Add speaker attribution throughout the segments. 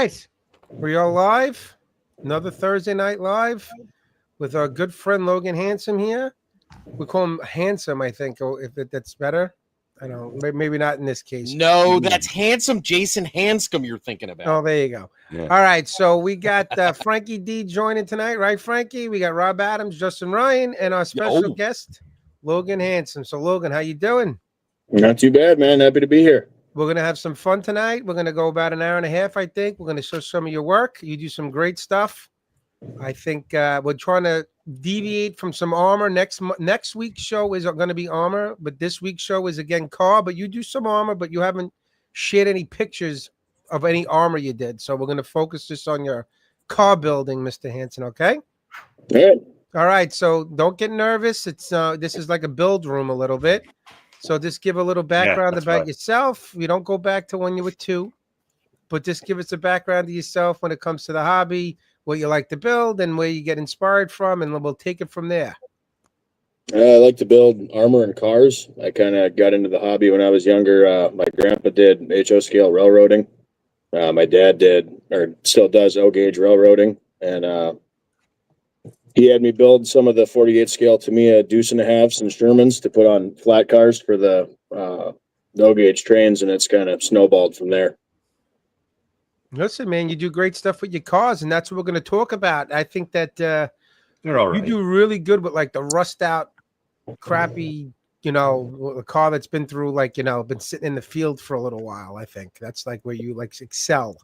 Speaker 1: right, we are live. Another Thursday night live with our good friend Logan Hanson here. We call him Handsome, I think. If that's better, I don't know. Maybe not in this case.
Speaker 2: No, that's handsome Jason Hanscom you're thinking about.
Speaker 1: Oh, there you go. Yeah. All right, so we got Frankie D joining tonight, right, Frankie? We got Rob Adams, Justin Ryan, and our special guest, Logan Hanson. So, Logan, how you doing?
Speaker 3: Not too bad, man. Happy to be here.
Speaker 1: We're going to have some fun tonight. We're going to go about an hour and a half, I think. We're going to show some of your work. You do some great stuff. I think we're trying to deviate from some armor. Next week's show is going to be armor, but this week's show is, again, car. But you do some armor, but you haven't shared any pictures of any armor you did. So we're going to focus just on your car building, Mr. Hanson, okay?
Speaker 3: Yeah.
Speaker 1: All right, so don't get nervous. It's this is like a build room a little bit. So just give a little background about yourself. You don't go back to when you were 2, but just give us a background of yourself when it comes to the hobby, what you like to build, and where you get inspired from, and we'll take it from there.
Speaker 3: I like to build armor and cars. I kind of got into the hobby when I was younger. My grandpa did HO scale railroading. My dad did, or still does, O-gauge railroading, and he had me build some of the 48 scale Tamiya deuce and a halves and Shermans to put on flat cars for the O-gauge trains, and it's kind of snowballed from there.
Speaker 1: Listen, man, you do great stuff with your cars, and that's what we're going to talk about. I think that
Speaker 4: they're all right.
Speaker 1: You do really good with like the rust out, crappy, a car that's been through been sitting in the field for a little while. I think that's like where you excel.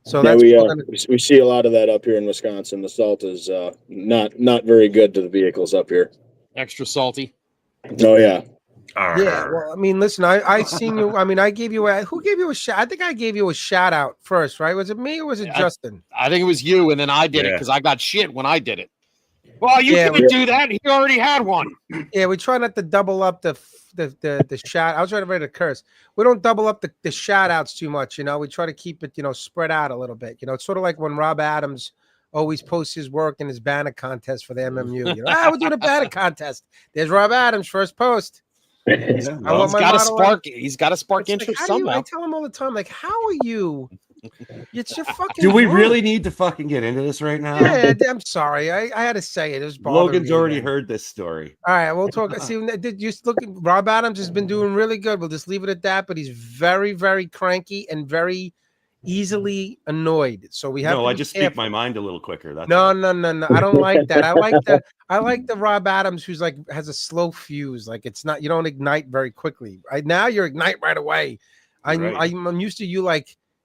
Speaker 1: So
Speaker 3: yeah,
Speaker 1: that's
Speaker 3: we see a lot of that up here in Wisconsin. The salt is not very good to the vehicles up here.
Speaker 2: Extra salty.
Speaker 3: Oh yeah.
Speaker 1: Yeah. Well, I mean, listen, I seen you. I mean, I gave you who gave you a shout? I think I gave you a shout out first, right? Was it me or was it Justin?
Speaker 2: I think it was you, and then I did it because I got shit when I did it. Well, you couldn't do that. He already had one.
Speaker 1: Yeah, we try not to double up the shout. I was trying to curse. We don't double up the shout outs too much, We try to keep it, spread out a little bit. It's sort of like when Rob Adams always posts his work in his banner contest for the MMU. We're doing a banner contest. There's Rob Adams' first post.
Speaker 2: He's got to spark interest somehow.
Speaker 1: I tell him all the time, how are you? It's your fucking.
Speaker 4: Do we really need to fucking get into this right now?
Speaker 1: Yeah, I'm sorry. I had to say it. It was
Speaker 4: Logan's already heard this story.
Speaker 1: All right, we'll talk. See, Rob Adams has been doing really good. We'll just leave it at that. But he's very, very cranky and very easily annoyed. So we have.
Speaker 4: No, I just speak my mind a little quicker. That's
Speaker 1: no. I don't like that. I like the Rob Adams who's has a slow fuse. It's not. You don't ignite very quickly. Right now, you ignite right away. I'm used to you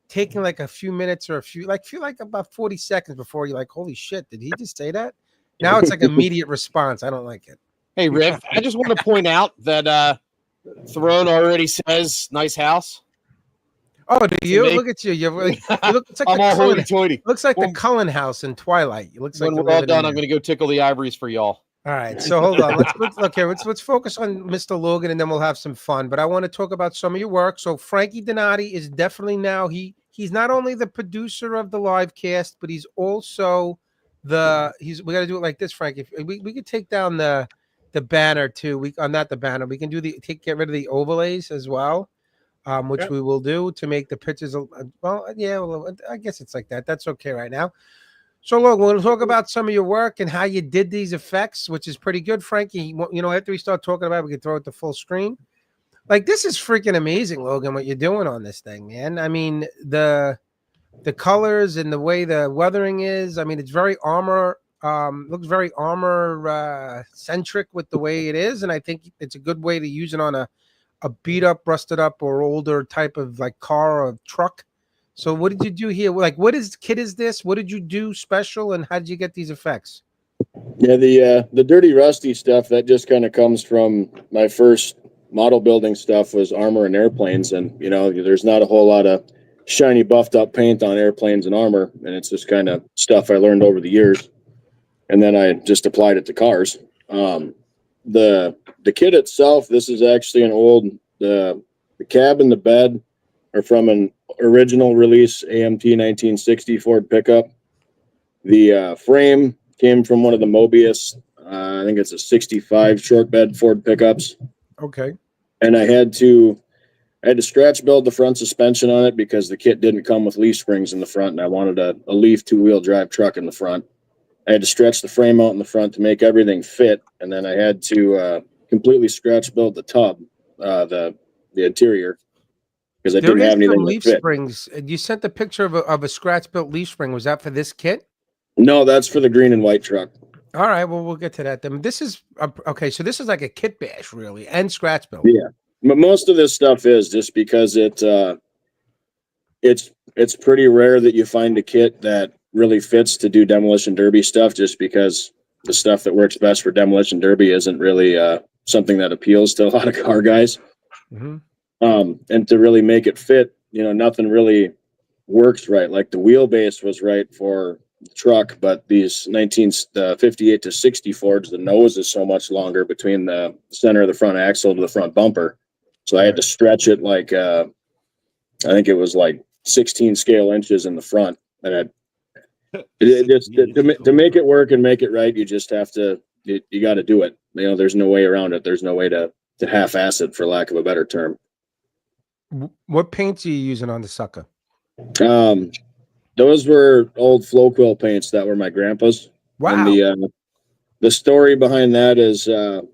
Speaker 1: taking a few minutes or a few feel about 40 seconds before you're holy shit, did he just say that? Now it's immediate response. I don't like it.
Speaker 2: Hey Riff, I just want to point out that Throne already says nice house.
Speaker 1: Oh, do you? Look at you. You look it's like
Speaker 2: I'm all hoity-toity.
Speaker 1: Looks like the Cullen house in Twilight. It looks
Speaker 2: when we're all done, I'm gonna go tickle the ivories for y'all.
Speaker 1: All right, so hold on. Let's focus on Mr. Logan, and then we'll have some fun. But I want to talk about some of your work. So Frankie Donati is definitely now he's not only the producer of the live cast, but he's also we got to do it like this, Frank. If we could take down the banner too. Not the banner. We can do get rid of the overlays as well, which we will do to make the pictures. I guess it's like that. That's okay right now. So, look, we're going to talk about some of your work and how you did these effects, which is pretty good, Frankie. After we start talking about it, we can throw it to full screen. This is freaking amazing, Logan, what you're doing on this thing, man. I mean, the colors and the way the weathering is, I mean, it's very armor, looks very armor centric with the way it is. And I think it's a good way to use it on a beat up, rusted up or older type of car or truck. So what did you do here? What kit is this? What did you do special? And how did you get these effects?
Speaker 3: Yeah, the dirty rusty stuff that just kind of comes from my first model building stuff was armor and airplanes. And, there's not a whole lot of shiny buffed up paint on airplanes and armor. And it's just kind of stuff I learned over the years. And then I just applied it to cars. The kit itself, this is actually an old, the cab and the bed are from an original release AMT 1960 Ford pickup. The frame came from one of the Mobius, I think it's a 65 short bed Ford pickups.
Speaker 1: Okay.
Speaker 3: And I had to I had to scratch build the front suspension on it because the kit didn't come with leaf springs in the front, and I wanted a leaf 2-wheel drive truck in the front. I had to stretch the frame out in the front to make everything fit, and then I had to completely scratch build the tub, the interior, because I didn't have anything
Speaker 1: leaf
Speaker 3: to fit.
Speaker 1: springs. You sent the picture of a scratch built leaf spring. Was that for this kit?
Speaker 3: No, that's for the green and white truck.
Speaker 1: All right, well, we'll get to that then. This is okay. So this is like a kit bash, really, and scratch build.
Speaker 3: Yeah, but most of this stuff is just because it's pretty rare that you find a kit that really fits to do demolition derby stuff, just because the stuff that works best for demolition derby isn't really something that appeals to a lot of car guys.
Speaker 1: Mm-hmm.
Speaker 3: And to really make it fit, nothing really works right. Like the wheelbase was right for the truck, but these 58 to 60 Fords, the nose is so much longer between the center of the front axle to the front bumper. So I had to stretch it like, I think it was like 16 scale inches in the front. And to make it work and make it right, you just have to, you got to do it. There's no way around it. There's no way to half-ass it, for lack of a better term.
Speaker 1: What paints are you using on the sucker?
Speaker 3: Those were old flow quill paints that were my grandpa's.
Speaker 1: Wow.
Speaker 3: And the story behind that is the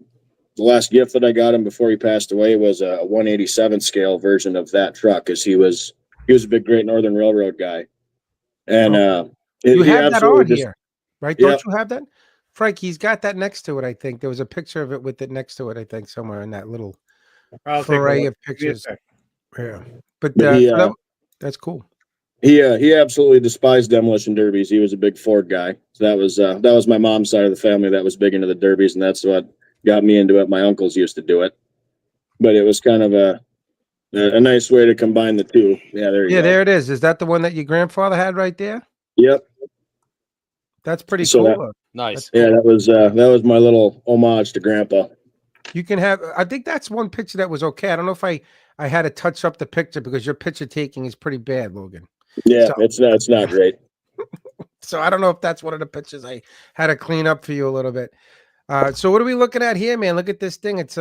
Speaker 3: last gift that I got him before he passed away was a 187 scale version of that truck, because he was a big Great Northern Railroad guy. And
Speaker 1: you have that on here, right?
Speaker 3: Yeah.
Speaker 1: Don't you have that? Frank, he's got that next to it, I think. There was a picture of it with it next to it, I think, somewhere in that little array of pictures. Yeah. But that's cool.
Speaker 3: He absolutely despised demolition derbies. He was a big Ford guy. So that was my mom's side of the family that was big into the derbies, and that's what got me into it. My uncles used to do it, but it was kind of a nice way to combine the two. Yeah, there you go.
Speaker 1: There it is. Is that the one that your grandfather had right there?
Speaker 3: Yep.
Speaker 1: That's pretty cool.
Speaker 2: Nice.
Speaker 3: Yeah, that was my little homage to Grandpa.
Speaker 1: You can have. I think that's one picture that was okay. I don't know if I had to touch up the picture because your picture taking is pretty bad, Logan.
Speaker 3: Yeah, so, it's not great.
Speaker 1: So I don't know if that's one of the pictures I had to clean up for you a little bit. So what are we looking at here, man? Look at this thing. It's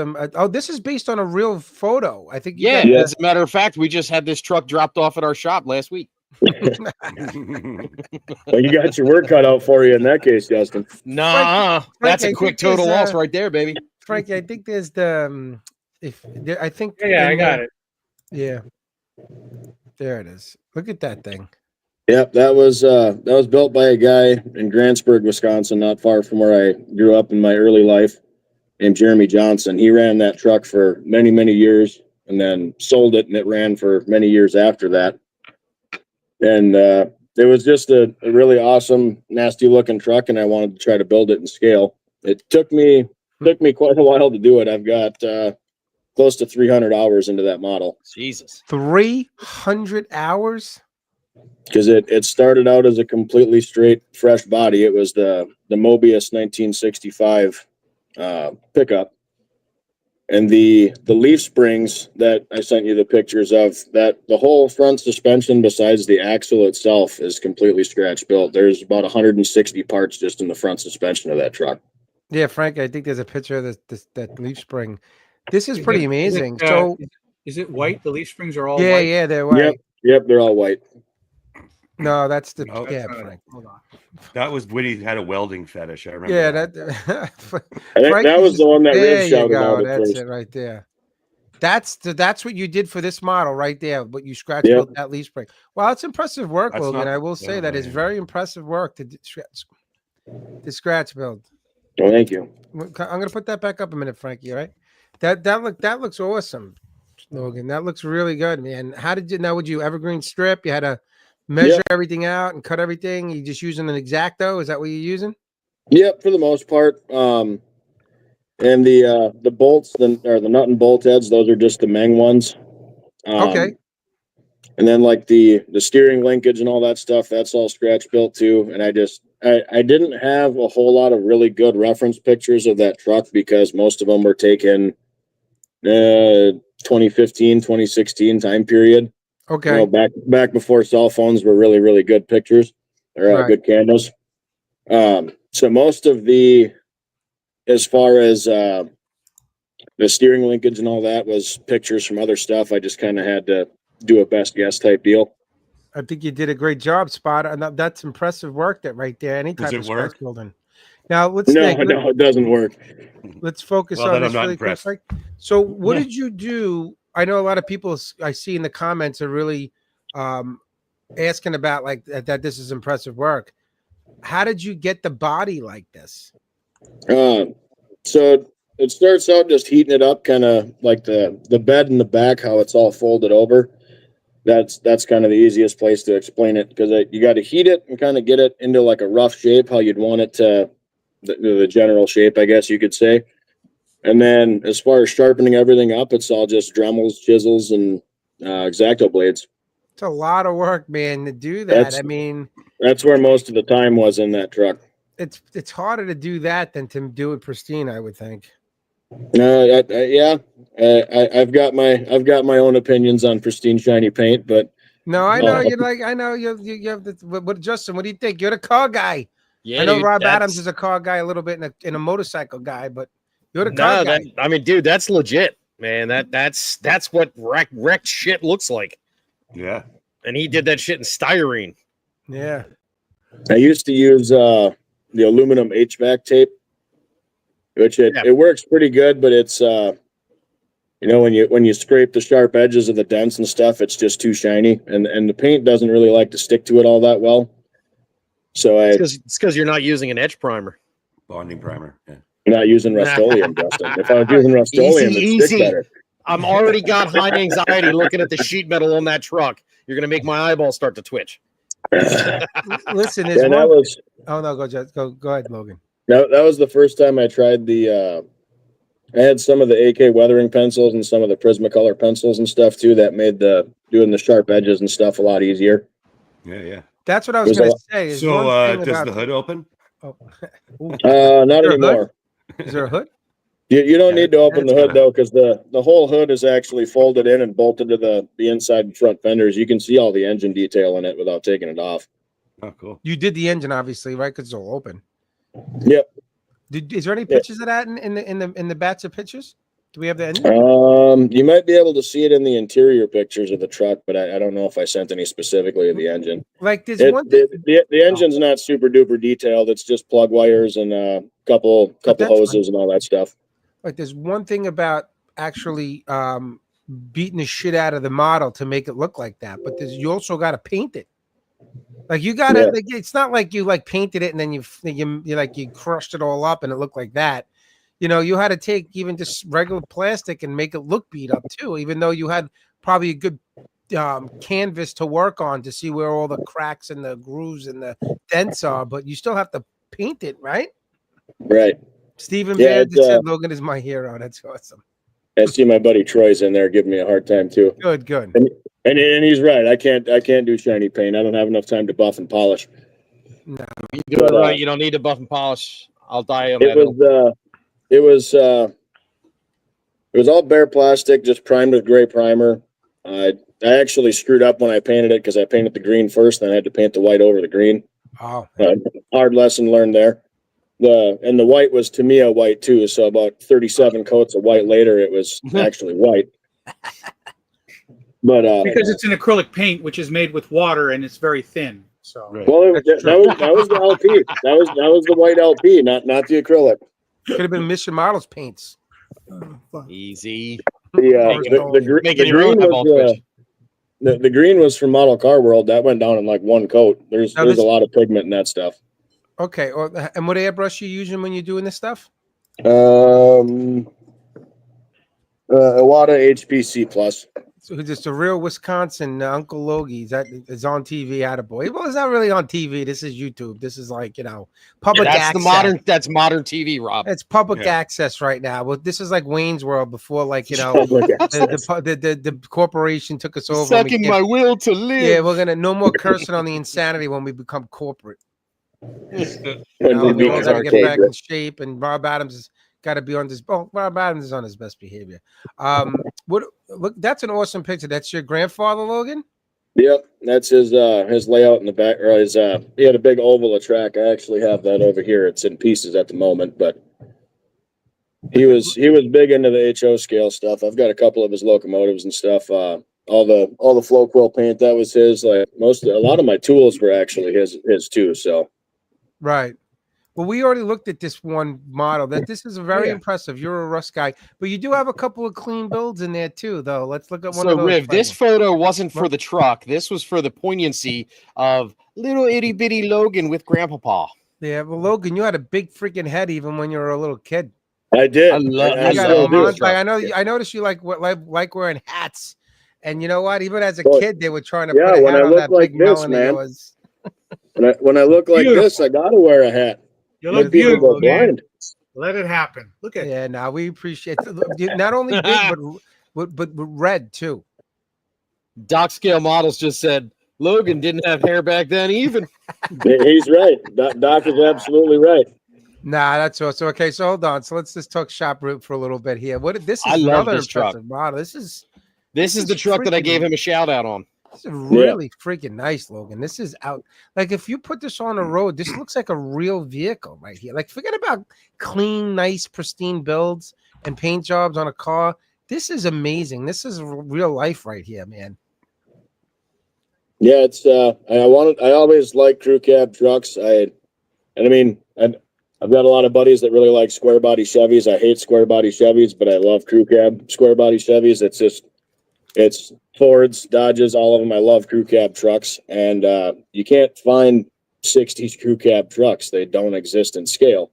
Speaker 1: this is based on a real photo. I think.
Speaker 2: As a matter of fact, we just had this truck dropped off at our shop last week.
Speaker 3: Well, you got your work cut out for you in that case, Justin.
Speaker 2: Nah, that's a quick total loss right there, baby.
Speaker 1: Frankie, I think there's the I think.
Speaker 5: Yeah, I got it.
Speaker 1: Yeah, there it is. Look at that thing.
Speaker 3: Yep, that was built by a guy in Grantsburg, Wisconsin, not far from where I grew up in my early life, named Jeremy Johnson. He ran that truck for many, many years and then sold it, and it ran for many years after that. And it was just a really awesome, nasty looking truck, and I wanted to try to build it in scale. It took me quite a while to do it. I've got close to 300 hours into that model.
Speaker 2: Jesus.
Speaker 1: 300 hours?
Speaker 3: Because it started out as a completely straight, fresh body. It was the Mobius 1965 pickup. And the leaf springs that I sent you the pictures of, that the whole front suspension besides the axle itself is completely scratch built. There's about 160 parts just in the front suspension of that truck.
Speaker 1: Yeah, Frank, I think there's a picture of that leaf spring. This is pretty amazing.
Speaker 5: Is it white? The leaf springs are all
Speaker 1: white?
Speaker 5: Yeah,
Speaker 1: they're white.
Speaker 3: Yep, they're all white.
Speaker 1: No, that's the
Speaker 5: Frank. Hold on.
Speaker 4: That was when he had a welding fetish. I remember.
Speaker 1: Yeah,
Speaker 3: I think that was the one that Riv shouted out.
Speaker 1: That's it right there. That's what you did for this model right there. But you scratched built that leaf spring. Well, it's impressive work, Logan. I will say that is very impressive work to scratch build.
Speaker 3: Oh, thank you.
Speaker 1: I'm gonna put that back up a minute, Frankie. All right. That looks awesome, Logan. That looks really good, man. How did you would you evergreen strip? You had to measure everything out and cut everything. You just using an X-Acto? Is that what you're using?
Speaker 3: Yep, for the most part. And the bolts, the nut and bolt heads, those are just the Meng ones.
Speaker 1: Okay.
Speaker 3: And then like the steering linkage and all that stuff, that's all scratch built too. And I didn't have a whole lot of really good reference pictures of that truck because most of them were taken 2015, 2016 time period.
Speaker 1: Okay.
Speaker 3: Back before cell phones were really, really good pictures or good cameras. So most of as far as the steering linkage and all that was pictures from other stuff. I just kind of had to do a best guess type deal.
Speaker 1: I think you did a great job, Spot. And that's impressive work that right there. Any
Speaker 4: Does
Speaker 1: type
Speaker 4: it
Speaker 1: of
Speaker 4: work?
Speaker 1: sports building. Now let's
Speaker 3: No,
Speaker 1: think.
Speaker 3: no, it doesn't work.
Speaker 1: Let's focus
Speaker 4: Well,
Speaker 1: on
Speaker 4: then
Speaker 1: this
Speaker 4: I'm not
Speaker 1: really quick.
Speaker 4: impressed.
Speaker 1: Right? So what
Speaker 4: Yeah.
Speaker 1: did you do? I know a lot of people I see in the comments are really asking about like that this is impressive work. How did you get the body like this?
Speaker 3: So it starts out just heating it up, kind of like the bed in the back, how it's all folded over. That's kind of the easiest place to explain it, because you got to heat it and kind of get it into like a rough shape, how you'd want it to, the general shape, I guess you could say. And then as far as sharpening everything up, it's all just Dremels, chisels, and X-Acto blades.
Speaker 1: It's a lot of work, man, to do that. I mean,
Speaker 3: that's where most of the time was in that truck.
Speaker 1: It's harder to do that than to do it pristine, I would think.
Speaker 3: Yeah, I've got my own opinions on pristine shiny paint, but
Speaker 1: no, I know you're like, I know you have the. What Justin? What do you think? You're the car guy.
Speaker 2: Yeah,
Speaker 1: I know
Speaker 2: dude,
Speaker 1: Rob Adams is a car guy a little bit and a motorcycle guy, but you're the car guy.
Speaker 2: I mean, dude, that's legit, man. That's what wrecked shit looks like.
Speaker 4: Yeah.
Speaker 2: And he did that shit in styrene.
Speaker 1: Yeah.
Speaker 3: I used to use the aluminum HVAC tape, which it works pretty good, but it's when you scrape the sharp edges of the dents and stuff, it's just too shiny, and the paint doesn't really like to stick to it all that well. So
Speaker 2: it's because you're not using an etch primer,
Speaker 4: bonding primer. Yeah.
Speaker 3: You're not using Rust-Oleum, Justin. If I was using Rust-Oleum, it'd stick better.
Speaker 2: I'm already got high anxiety looking at the sheet metal on that truck. You're gonna make my eyeballs start to twitch.
Speaker 1: Listen, oh no, go ahead, Logan.
Speaker 3: That was the first time I tried I had some of the AK weathering pencils and some of the Prismacolor pencils and stuff too that made doing the sharp edges and stuff a lot easier.
Speaker 4: Yeah.
Speaker 1: That's what I was going to say.
Speaker 4: So does the hood open?
Speaker 1: Oh.
Speaker 3: Not anymore.
Speaker 1: Is there a hood?
Speaker 3: You don't need to open the hood though, because the whole hood is actually folded in and bolted to the inside and front fenders. You can see all the engine detail in it without taking it off.
Speaker 4: Oh, cool.
Speaker 1: You did the engine, obviously, right? Because it's all open.
Speaker 3: Yep.
Speaker 1: Is there any pictures of that in the batch of pictures? Do we have the engine?
Speaker 3: You might be able to see it in the interior pictures of the truck, but I don't know if I sent any specifically of the engine.
Speaker 1: Like this
Speaker 3: the engine's not super duper detailed. It's just plug wires and a couple hoses and all that stuff.
Speaker 1: Like there's one thing about actually beating the shit out of the model to make it look like that, but you also got to paint it. Like you got to, it's not like you like painted it and then you crushed it all up and it looked like that. You know, you had to take even just regular plastic and make it look beat up too, even though you had probably a good canvas to work on to see where all the cracks and the grooves and the dents are, but you still have to paint it, right?
Speaker 3: Right.
Speaker 1: Stephen Baird said Logan is my hero. That's awesome.
Speaker 3: I see my buddy Troy's in there giving me a hard time too.
Speaker 1: Good.
Speaker 3: And he's right. I can't do shiny paint. I don't have enough time to buff and polish.
Speaker 2: No, you do it right. You don't need to buff and polish. I'll die on
Speaker 3: that. It was all bare plastic, just primed with gray primer. I actually screwed up when I painted it because I painted the green first, then I had to paint the white over the green.
Speaker 1: Oh,
Speaker 3: hard lesson learned there. The white was Tamiya white too, so about 37 coats of white later, it was actually white. But
Speaker 5: because it's an acrylic paint, which is made with water and it's very thin. So
Speaker 3: well, that was the LP. That was the white LP, not the acrylic.
Speaker 1: Could have been Mission Models paints.
Speaker 2: Easy.
Speaker 3: The green was from Model Car World. That went down in like one coat. There's a lot of pigment in that stuff.
Speaker 1: Okay, and what airbrush you using when you're doing this stuff?
Speaker 3: A lot of HPC plus.
Speaker 1: So just a real Wisconsin Uncle Logie that is on TV. Attaboy. Well, it's not really on TV. This is YouTube. This is like public access.
Speaker 2: That's modern TV, Rob.
Speaker 1: It's public access right now. Well, this is like Wayne's World before, like the corporation took us over.
Speaker 2: Sucking my will to live.
Speaker 1: Yeah, we're gonna no more cursing on the insanity when we become corporate. We all got to get back in shape, and Rob Adams has got to be on this. Oh, Rob Adams is on his best behavior. Look, that's an awesome picture. That's your grandfather, Logan?
Speaker 3: Yep, that's his layout in the back. Or he had a big oval of track. I actually have that over here. It's in pieces at the moment, but He was big into the HO scale stuff. I've got a couple of his locomotives and stuff. All the flow quill paint, that was his. Like a lot of my tools were actually his too. So
Speaker 1: Right. Well, we already looked at this one model. That this is very impressive. You're a Rust guy, but you do have a couple of clean builds in there too, though. Let's look at one of those.
Speaker 2: Riv, this photo wasn't for the truck. This was for the poignancy of little itty bitty Logan with Grandpapa.
Speaker 1: Yeah, well, Logan, you had a big freaking head even when you were a little kid.
Speaker 3: I did.
Speaker 2: I
Speaker 1: noticed you like wearing hats, and you know what? Even as a kid, they were trying to
Speaker 3: put
Speaker 1: a
Speaker 3: when
Speaker 1: hat
Speaker 3: I
Speaker 1: on
Speaker 3: look
Speaker 1: that
Speaker 3: like
Speaker 1: big
Speaker 3: this,
Speaker 1: melon
Speaker 3: man.
Speaker 1: of yours.
Speaker 3: When I look like this, I gotta wear a hat.
Speaker 5: You look
Speaker 3: people
Speaker 5: beautiful,
Speaker 3: go blind.
Speaker 5: Let it happen. Look at
Speaker 1: Yeah, now we appreciate it. Not only big, but red too.
Speaker 2: Doc Scale Models just said Logan didn't have hair back then even.
Speaker 3: He's right. Doc is absolutely right.
Speaker 1: Nah, that's awesome. Okay, so hold on. So let's just talk shop route for a little bit here. This is
Speaker 2: I love
Speaker 1: another
Speaker 2: this truck.
Speaker 1: impressive model. This is
Speaker 2: the truck that I gave him a shout out on.
Speaker 1: This is really freaking nice, Logan. This is out. Like if you put this on the road, this looks like a real vehicle right here. Like forget about clean, nice, pristine builds and paint jobs on a car. This is amazing. This is real life right here, man.
Speaker 3: Yeah, it's I always like crew cab trucks. I've got a lot of buddies that really like square body Chevys. I hate square body Chevys, but I love crew cab square body Chevys. It's Fords, Dodges, all of them. I love crew cab trucks, and you can't find 60s crew cab trucks. They don't exist in scale.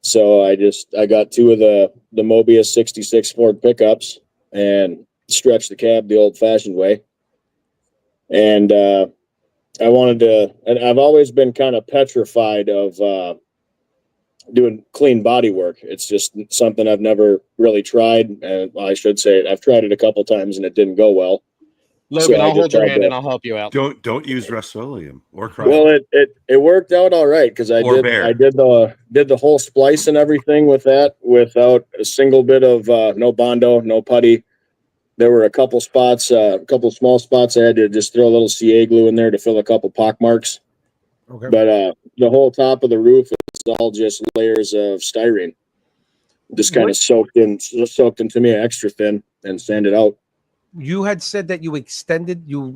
Speaker 3: So I got two of the Mobius 66 Ford pickups and stretched the cab the old fashioned way. And I wanted to, and I've always been kind of petrified of doing clean body work. It's just something I've never really tried. And I should say I've tried it a couple times and it didn't go well.
Speaker 2: Logan, so I'll hold your hand and I'll help you out.
Speaker 4: Don't use Rust-Oleum or cryo.
Speaker 3: Well, it worked out all right because I did the whole splice and everything with that without a single bit of no Bondo, no putty. There were a couple spots, a couple small spots. I had to just throw a little CA glue in there to fill a couple pock marks. Okay. But the whole top of the roof is all just layers of styrene, just kind of soaked into me extra thin and sanded out.
Speaker 1: You had said that you extended you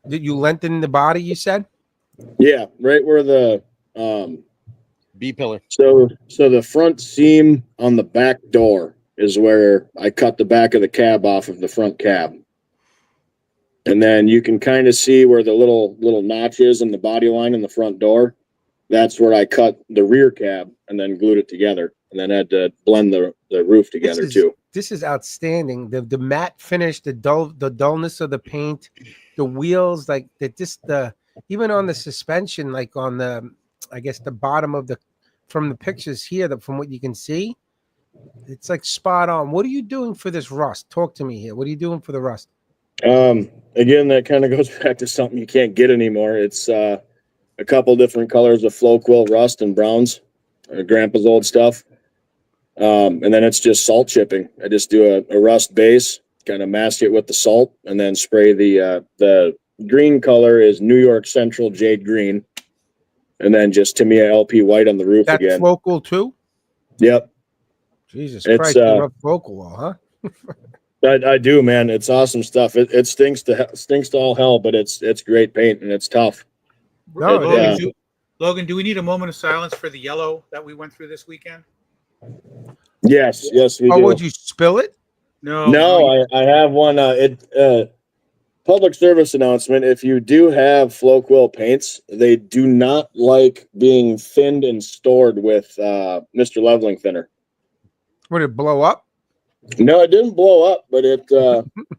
Speaker 1: lengthened the body. You said,
Speaker 3: yeah, right where the
Speaker 2: B pillar.
Speaker 3: So the front seam on the back door is where I cut the back of the cab off of the front cab. And then you can kind of see where the little notch is in the body line in the front door. That's where I cut the rear cab and then glued it together and then had to blend the roof together too.
Speaker 1: This is outstanding. The matte finish, the dullness of the paint, the wheels, like that, even on the suspension, like on the, I guess the bottom of from the pictures here, from what you can see, it's like spot on. What are you doing for this rust? Talk to me here. What are you doing for the rust?
Speaker 3: Again, that kind of goes back to something you can't get anymore. It's a couple different colors of flow quill rust and browns, grandpa's old stuff. And then it's just salt chipping. I just do a rust base, kind of mask it with the salt, and then spray the green color is New York Central Jade Green, and then just Tamiya LP white on the roof again.
Speaker 1: That's flow quill too?
Speaker 3: Yep.
Speaker 1: Jesus Christ, you love flow quill, huh?
Speaker 3: I do, man. It's awesome stuff. It stinks to all hell, but it's great paint and it's tough.
Speaker 5: No, Logan, do we need a moment of silence for the yellow that we went through this weekend?
Speaker 3: Yes, we do.
Speaker 1: Would you spill it?
Speaker 3: No, I have one. Public service announcement. If you do have flow quill paints, they do not like being thinned and stored with Mr. Leveling Thinner.
Speaker 1: Would it blow up?
Speaker 3: No, it didn't blow up, but it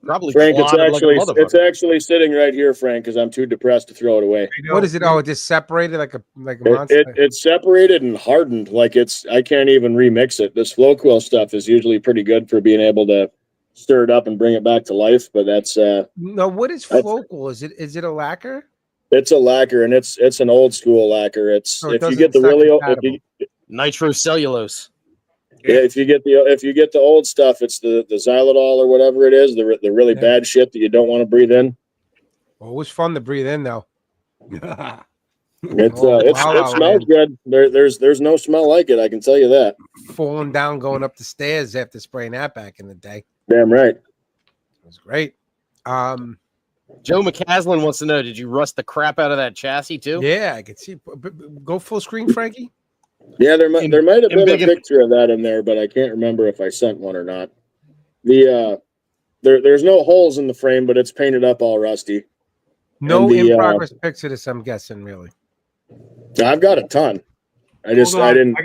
Speaker 2: probably.
Speaker 3: Frank, it's actually sitting right here, Frank, because I'm too depressed to throw it away.
Speaker 1: What is it? Oh, it just separated like a monster.
Speaker 3: It's separated and hardened. Like I can't even remix it. This flow quill stuff is usually pretty good for being able to stir it up and bring it back to life. But that's
Speaker 1: no. What is flow quill? Is it a lacquer?
Speaker 3: It's a lacquer, and it's an old school lacquer. It's if you get the really
Speaker 2: nitrocellulose.
Speaker 3: Yeah, if you get the old stuff, it's the xylitol or whatever it is, the really bad shit that you don't want to breathe in.
Speaker 1: Well, it was fun to breathe in though.
Speaker 3: It
Speaker 1: wow,
Speaker 3: smells good. There's no smell like it. I can tell you that.
Speaker 1: falling down, going up the stairs after spraying that back in the day.
Speaker 3: Damn right.
Speaker 1: It was great.
Speaker 2: Joe McCaslin wants to know: did you rust the crap out of that chassis too?
Speaker 1: Yeah, I could see. Go full screen, Frankie.
Speaker 3: Yeah, there might have been a
Speaker 2: big-
Speaker 3: picture of that in there, but I can't remember if I sent one or not. There's no holes in the frame, but it's painted up all rusty.
Speaker 1: No
Speaker 3: And the,
Speaker 1: in progress picture of this, I'm guessing, really.
Speaker 3: I've got a ton. I
Speaker 5: Hold on.
Speaker 3: didn't.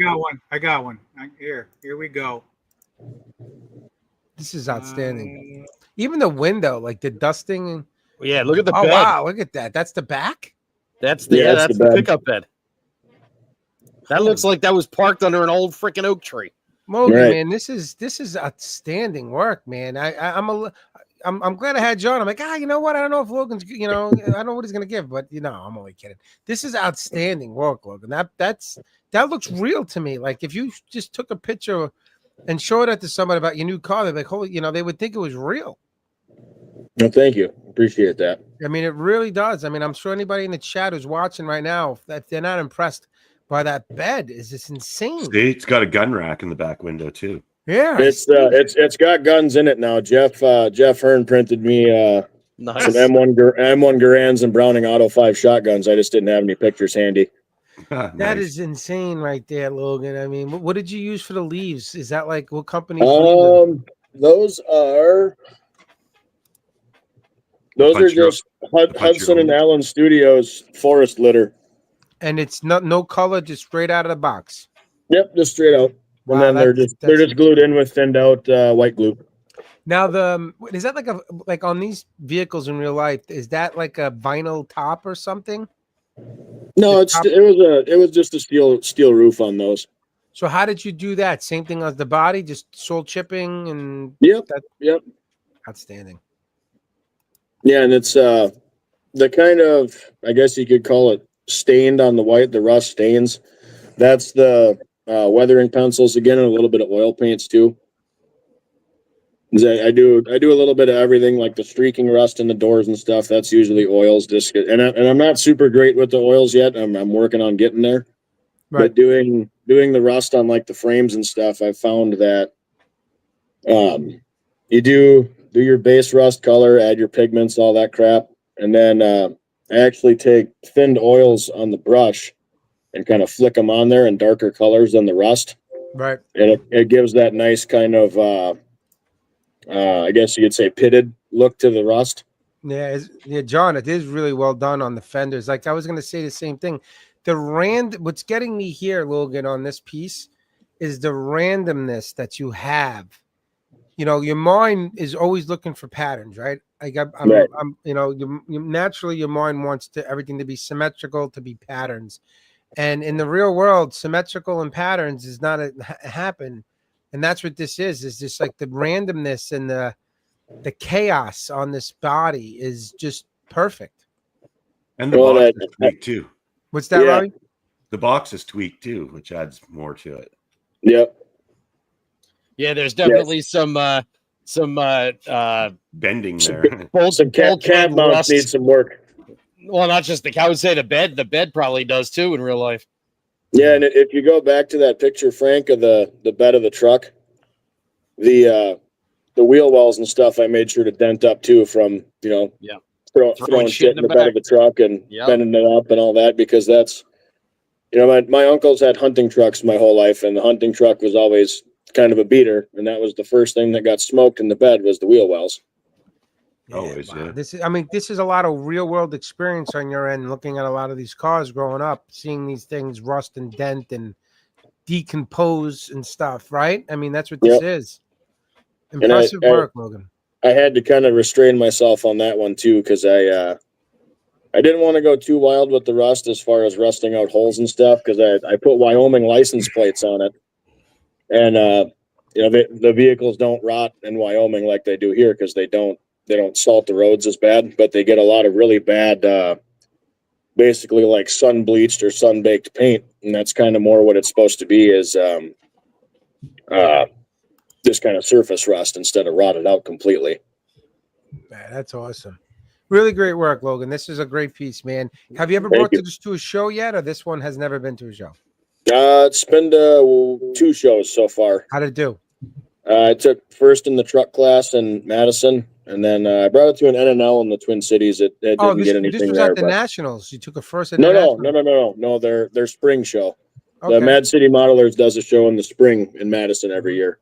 Speaker 5: I got one. Here we go.
Speaker 1: This is outstanding. Even the window, like the dusting.
Speaker 2: Yeah, look at the
Speaker 1: Oh
Speaker 2: bed.
Speaker 1: wow, look at that. That's the back.
Speaker 2: That's the
Speaker 3: Yeah,
Speaker 2: that's
Speaker 3: the
Speaker 2: the
Speaker 3: bed.
Speaker 2: pickup bed. That looks like that was parked under an old freaking oak tree.
Speaker 1: Logan,
Speaker 3: Right.
Speaker 1: man, this is outstanding work, man. I'm glad I had John. I'm like, you know what? I don't know if Logan's, I don't know what he's gonna give, but I'm only kidding. This is outstanding work, Logan. That looks real to me. Like if you just took a picture and showed it to somebody about your new car, they'd be like, holy, they would think it was real.
Speaker 3: No, thank you. Appreciate that.
Speaker 1: I mean, it really does. I mean, I'm sure anybody in the chat who's watching right now, if they're not impressed by that bed, is this insane?
Speaker 4: See, it's got a gun rack in the back window too.
Speaker 1: Yeah,
Speaker 3: It's got guns in it now. Jeff Hearn printed me
Speaker 2: Nice.
Speaker 3: some M1 Garands and Browning Auto 5 shotguns. I just didn't have any pictures handy.
Speaker 1: That
Speaker 4: Nice.
Speaker 1: is insane right there, Logan. I mean, what did you use for the leaves? Is that like what company's leaves?
Speaker 3: Those are
Speaker 4: Punch your-
Speaker 3: just Hudson and Allen Studios forest litter.
Speaker 1: And it's no color, just straight out of the box.
Speaker 3: Yep, just straight out.
Speaker 1: Wow,
Speaker 3: And then they're
Speaker 1: that's-
Speaker 3: just glued in with thinned out white glue.
Speaker 1: Now is that like on these vehicles in real life? Is that like a vinyl top or something?
Speaker 3: No,
Speaker 1: top-
Speaker 3: it was just a steel roof on those.
Speaker 1: So how did you do that? Same thing as the body, just soul chipping and
Speaker 3: Yep.
Speaker 1: that,
Speaker 3: Yep.
Speaker 1: outstanding.
Speaker 3: Yeah, and it's the kind of, I guess you could call it stained on the white, the rust stains. That's the weathering pencils again, and a little bit of oil paints too. I do a little bit of everything, like the streaking rust in the doors and stuff. That's usually oils. And I'm not super great with the oils yet. I'm working on getting there.
Speaker 1: Right.
Speaker 3: But doing the rust on like the frames and stuff, I've found that you do your base rust color, add your pigments, all that crap, and then I actually take thinned oils on the brush and kind of flick them on there in darker colors than the rust,
Speaker 1: Right.
Speaker 3: and it gives that nice kind of I guess you could say pitted look to the rust.
Speaker 1: Yeah, John, it is really well done on the fenders. Like I was going to say the same thing. What's getting me here, Logan, on this piece is the randomness that you have. Your mind is always looking for patterns, right? Like
Speaker 3: Right.
Speaker 1: naturally your mind wants everything to be symmetrical, to be patterns. And in the real world, symmetrical and patterns is not happen. And that's what this is just like the randomness and the chaos on this body is just perfect.
Speaker 4: And the
Speaker 3: Well,
Speaker 4: box is tweaked too.
Speaker 1: What's that,
Speaker 3: Yeah.
Speaker 1: Robbie?
Speaker 4: The box is tweaked too, which adds more to it.
Speaker 3: Yep.
Speaker 2: Yeah, there's definitely some
Speaker 4: Bending
Speaker 3: Some
Speaker 4: there.
Speaker 3: Some cab mounts
Speaker 2: rust.
Speaker 3: need some work.
Speaker 2: Well, not just I would say the bed probably does too in real life.
Speaker 3: Yeah, and if you go back to that picture, Frank, of the bed of the truck, the wheel wells and stuff, I made sure to dent up too from throwing shit in the bed of the truck and
Speaker 2: Yep.
Speaker 3: bending it up and all that, because that's my uncles had hunting trucks my whole life, and the hunting truck was always kind of a beater, and that was the first thing that got smoked in the bed was the wheel wells.
Speaker 4: Always,
Speaker 1: wow.
Speaker 4: yeah.
Speaker 1: This is a lot of real world experience on your end, looking at a lot of these cars growing up, seeing these things rust and dent and decompose and stuff, right? I mean, that's what this is. Impressive work, Logan.
Speaker 3: I had to kind of restrain myself on that one too, because I didn't want to go too wild with the rust as far as rusting out holes and stuff, because I put Wyoming license plates on it, and the vehicles don't rot in Wyoming like they do here, because they don't salt the roads as bad, but they get a lot of really bad basically like sun bleached or sun baked paint, and that's kind of more what it's supposed to be, is just kind of surface rust instead of rotted out completely.
Speaker 1: Man, that's awesome. Really great work, Logan. This is a great piece, man. Have you ever
Speaker 3: Thank
Speaker 1: brought
Speaker 3: you.
Speaker 1: this to a show yet, or this one has never been to a show?
Speaker 3: It's been to 2 shows so far.
Speaker 1: How'd it do?
Speaker 3: I took first in the truck class in Madison, and then I brought it to an NNL in the Twin Cities. It didn't get
Speaker 1: This
Speaker 3: anything
Speaker 1: was
Speaker 3: there.
Speaker 1: at the
Speaker 3: But
Speaker 1: Nationals. You took a first at
Speaker 3: no,
Speaker 1: the
Speaker 3: no,
Speaker 1: Nationals.
Speaker 3: no. Their spring show.
Speaker 1: Okay.
Speaker 3: The Mad City Modelers does a show in the spring in Madison every year.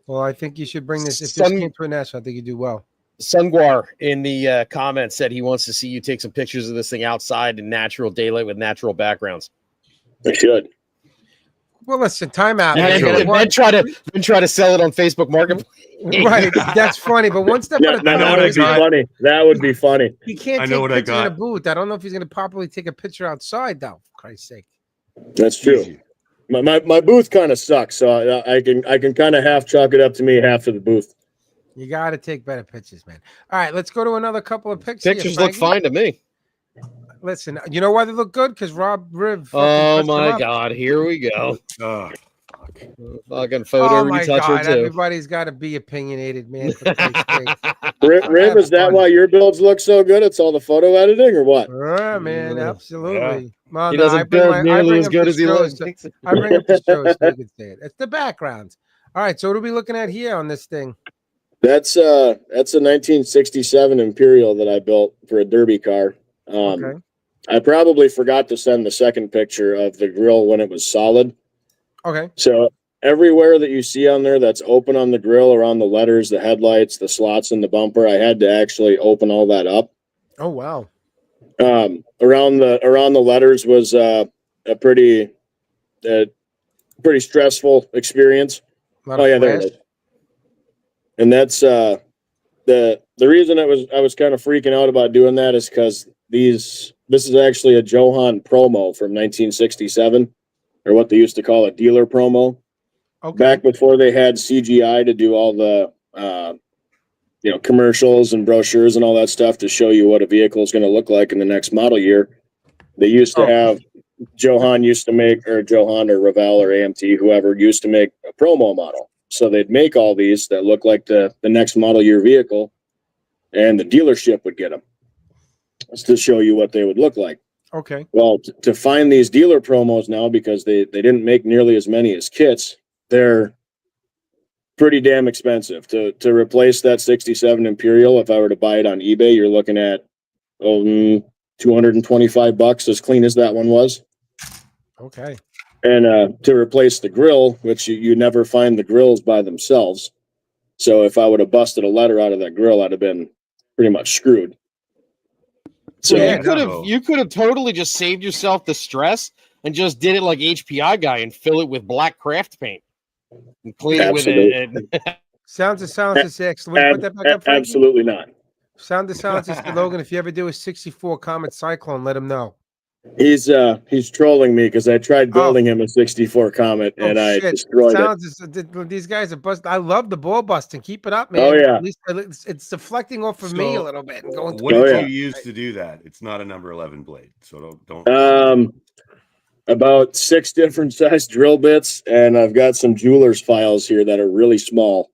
Speaker 1: Well, I think you should bring this. If this
Speaker 2: Some-
Speaker 1: came to a national, I think you do well.
Speaker 2: Sungwar in the comments said he wants to see you take some pictures of this thing outside in natural daylight with natural backgrounds.
Speaker 3: I should.
Speaker 1: Well, listen, timeout.
Speaker 2: And
Speaker 1: man.
Speaker 2: then try to sell it on Facebook Marketplace.
Speaker 1: Right, that's funny. But one step
Speaker 3: Yeah,
Speaker 1: at a
Speaker 3: that
Speaker 1: time.
Speaker 3: would be funny. That would be funny.
Speaker 1: He can't
Speaker 4: I
Speaker 1: take
Speaker 4: know what I
Speaker 1: pictures in a
Speaker 4: got.
Speaker 1: booth. I don't know if he's going to properly take a picture outside, though. For Christ's sake.
Speaker 3: That's true.
Speaker 4: Easy.
Speaker 3: My booth kind of sucks, so I can kind of half chalk it up to me, half to the booth.
Speaker 1: You got to take better pictures, man. All right, let's go to another couple of pictures.
Speaker 2: Pictures look fine to me.
Speaker 1: Listen, you know why they look good? Because Rob Riv.
Speaker 2: Oh my God, here we go.
Speaker 4: Oh,
Speaker 2: Fucking photo
Speaker 1: Oh my
Speaker 2: retoucher
Speaker 1: God,
Speaker 2: too.
Speaker 1: everybody's got to be opinionated, man. For Christ's sake.
Speaker 3: Riv, is that why your builds look so good? It's all the photo editing, or what?
Speaker 1: Yeah, man, absolutely. Well,
Speaker 2: He
Speaker 1: no,
Speaker 2: doesn't build nearly as good as he looks.
Speaker 1: I bring up the shows so you can say it. It's the backgrounds. All right, so what are we looking at here on this thing?
Speaker 3: That's a 1967 Imperial that I built for a derby car.
Speaker 1: Okay.
Speaker 3: I probably forgot to send the second picture of the grill when it was solid.
Speaker 1: Okay.
Speaker 3: So everywhere that you see on there that's open on the grill, around the letters, the headlights, the slots in the bumper, I had to actually open all that up.
Speaker 1: Oh wow.
Speaker 3: Around the letters was a pretty stressful experience. Oh yeah, there it is. And that's the reason I was kind of freaking out about doing that is because this is actually a Johan promo from 1967, or what they used to call a dealer promo.
Speaker 1: Okay.
Speaker 3: Back before they had CGI to do all the commercials and brochures and all that stuff to show you what a vehicle is going to look like in the next model year. They used to have Johan or Revell or AMT, whoever used to make a promo model. So they'd make all these that look like the next model year vehicle, and the dealership would get them to show you what they would look like.
Speaker 1: Okay.
Speaker 3: Well, to find these dealer promos now, because they didn't make nearly as many as kits, they're pretty damn expensive. To replace that 67 Imperial, if I were to buy it on eBay, you're looking at $225, as clean as that one was.
Speaker 1: Okay.
Speaker 3: And to replace the grill, which you never find the grills by themselves. So if I would have busted a letter out of that grill, I'd have been pretty much screwed. So
Speaker 2: you could have totally just saved yourself the stress and just did it like HPI guy and fill it with black craft paint and clean it with it.
Speaker 1: Sounds of silence is excellent. Put that back up, Frankie?
Speaker 3: Absolutely not.
Speaker 1: Sound of silence is Logan. If you ever do a 64 Comet Cyclone, let him know.
Speaker 3: He's trolling me because I tried building him a 64 Comet and I destroyed it.
Speaker 1: These guys are busting. I love the ball busting. Keep it up, man.
Speaker 3: Oh yeah.
Speaker 1: At least it's deflecting off of me a little bit and going.
Speaker 4: What did you use to do that? It's not a number 11 blade, so don't.
Speaker 3: About 6 different size drill bits, and I've got some jeweler's files here that are really small.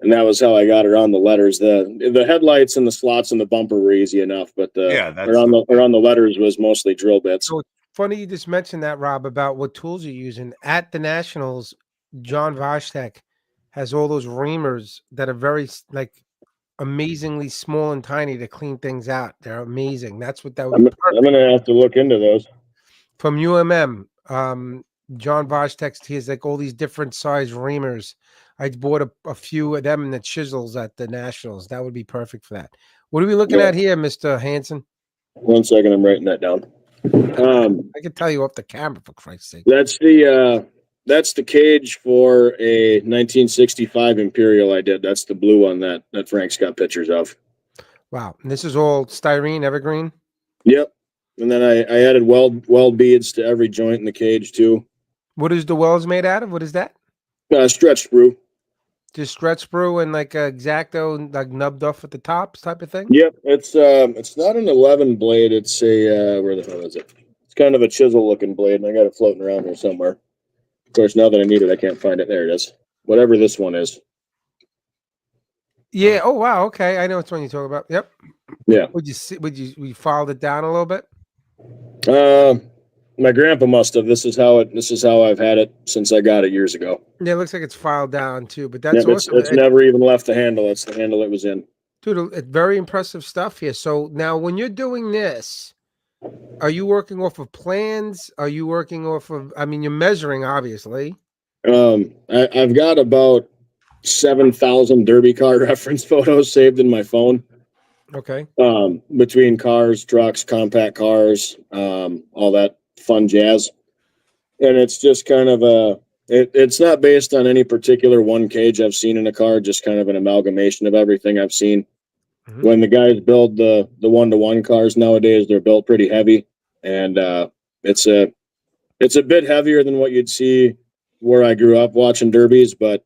Speaker 3: And that was how I got around the letters. The headlights and the slots in the bumper were easy enough, but around the letters was mostly drill bits.
Speaker 1: So funny you just mentioned that, Rob, about what tools you're using. At the Nationals, John Vashtek has all those reamers that are very amazingly small and tiny to clean things out. They're amazing. That's what that was.
Speaker 3: I'm gonna have to look into those.
Speaker 1: From UMM, John Vashtek, he has like all these different size reamers. I bought a few of them in the chisels at the Nationals. That would be perfect for that. What are we looking at here, Mr. Hanson?
Speaker 3: 1 second, I'm writing that down.
Speaker 1: I can tell you off the camera, for Christ's sake.
Speaker 3: That's the cage for a 1965 Imperial I did. That's the blue one that Frank's got pictures of.
Speaker 1: Wow. And this is all styrene, evergreen?
Speaker 3: Yep. And then I added weld beads to every joint in the cage too.
Speaker 1: What is the welds made out of? What is that?
Speaker 3: Stretch sprue.
Speaker 1: Just stretch sprue and like a X-Acto, like nubbed off at the tops type of thing?
Speaker 3: Yep. It's not an 11 blade. It's a where the hell is it? It's kind of a chisel looking blade, and I got it floating around here somewhere. Of course, now that I need it, I can't find it. There it is. Whatever this one is.
Speaker 1: Yeah. Oh wow. Okay, I know which one you're talking about. Yep.
Speaker 3: Yeah.
Speaker 1: Would you see? Would you filed it down a little bit?
Speaker 3: My grandpa must have. This is how I've had it since I got it years ago.
Speaker 1: Yeah, it looks like it's filed down too. But
Speaker 3: Yeah,
Speaker 1: that's awesome.
Speaker 3: it's never even left the handle. It's the handle it was in.
Speaker 1: Dude, very impressive stuff here. So now, when you're doing this, are you working off of plans? Are you working off of? I mean, you're measuring, obviously.
Speaker 3: I've got about 7,000 derby car reference photos saved in my phone.
Speaker 1: Okay.
Speaker 3: Between cars, trucks, compact cars, all that fun jazz. And it's just kind of it's not based on any particular one cage I've seen in a car, just kind of an amalgamation of everything I've seen.
Speaker 1: Mhm.
Speaker 3: When the guys build the 1-to-1 cars nowadays, they're built pretty heavy, and it's a bit heavier than what you'd see where I grew up watching derbies, but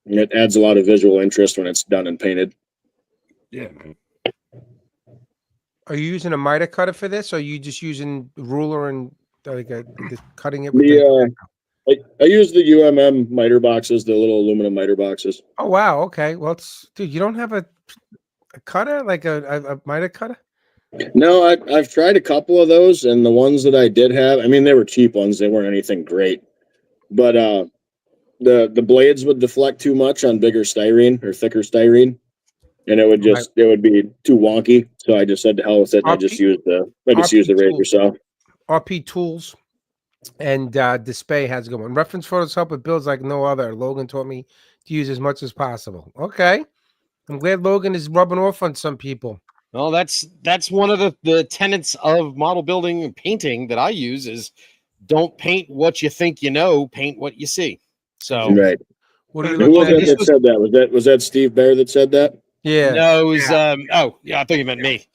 Speaker 3: it adds a lot of visual interest when it's done and painted.
Speaker 4: Yeah, man.
Speaker 1: Are you using a miter cutter for this, or are you just using ruler and just cutting it with
Speaker 3: I use the UMM miter boxes, the little aluminum miter boxes.
Speaker 1: Oh wow. Okay. Well, dude, you don't have a cutter, like a miter cutter?
Speaker 3: No, I've tried a couple of those, and the ones that I did have, I mean, they were cheap ones. They weren't anything great, but the blades would deflect too much on bigger styrene or thicker styrene, and it would be too wonky. So I just said to hell with it. And I just used the razor saw.
Speaker 1: RP Tools and Display has a good one. Reference photos help with builds like no other. Logan taught me to use as much as possible. Okay, I'm glad Logan is rubbing off on some people.
Speaker 2: Well, that's one of the tenets of model building and painting that I use is don't paint what you think you know, paint what you see. So
Speaker 3: right.
Speaker 1: What are you
Speaker 3: Who
Speaker 1: looking
Speaker 3: was
Speaker 1: at?
Speaker 3: that that said that? Was that Steve Bear that said that?
Speaker 1: Yeah.
Speaker 2: no, it was oh yeah, I thought you meant me.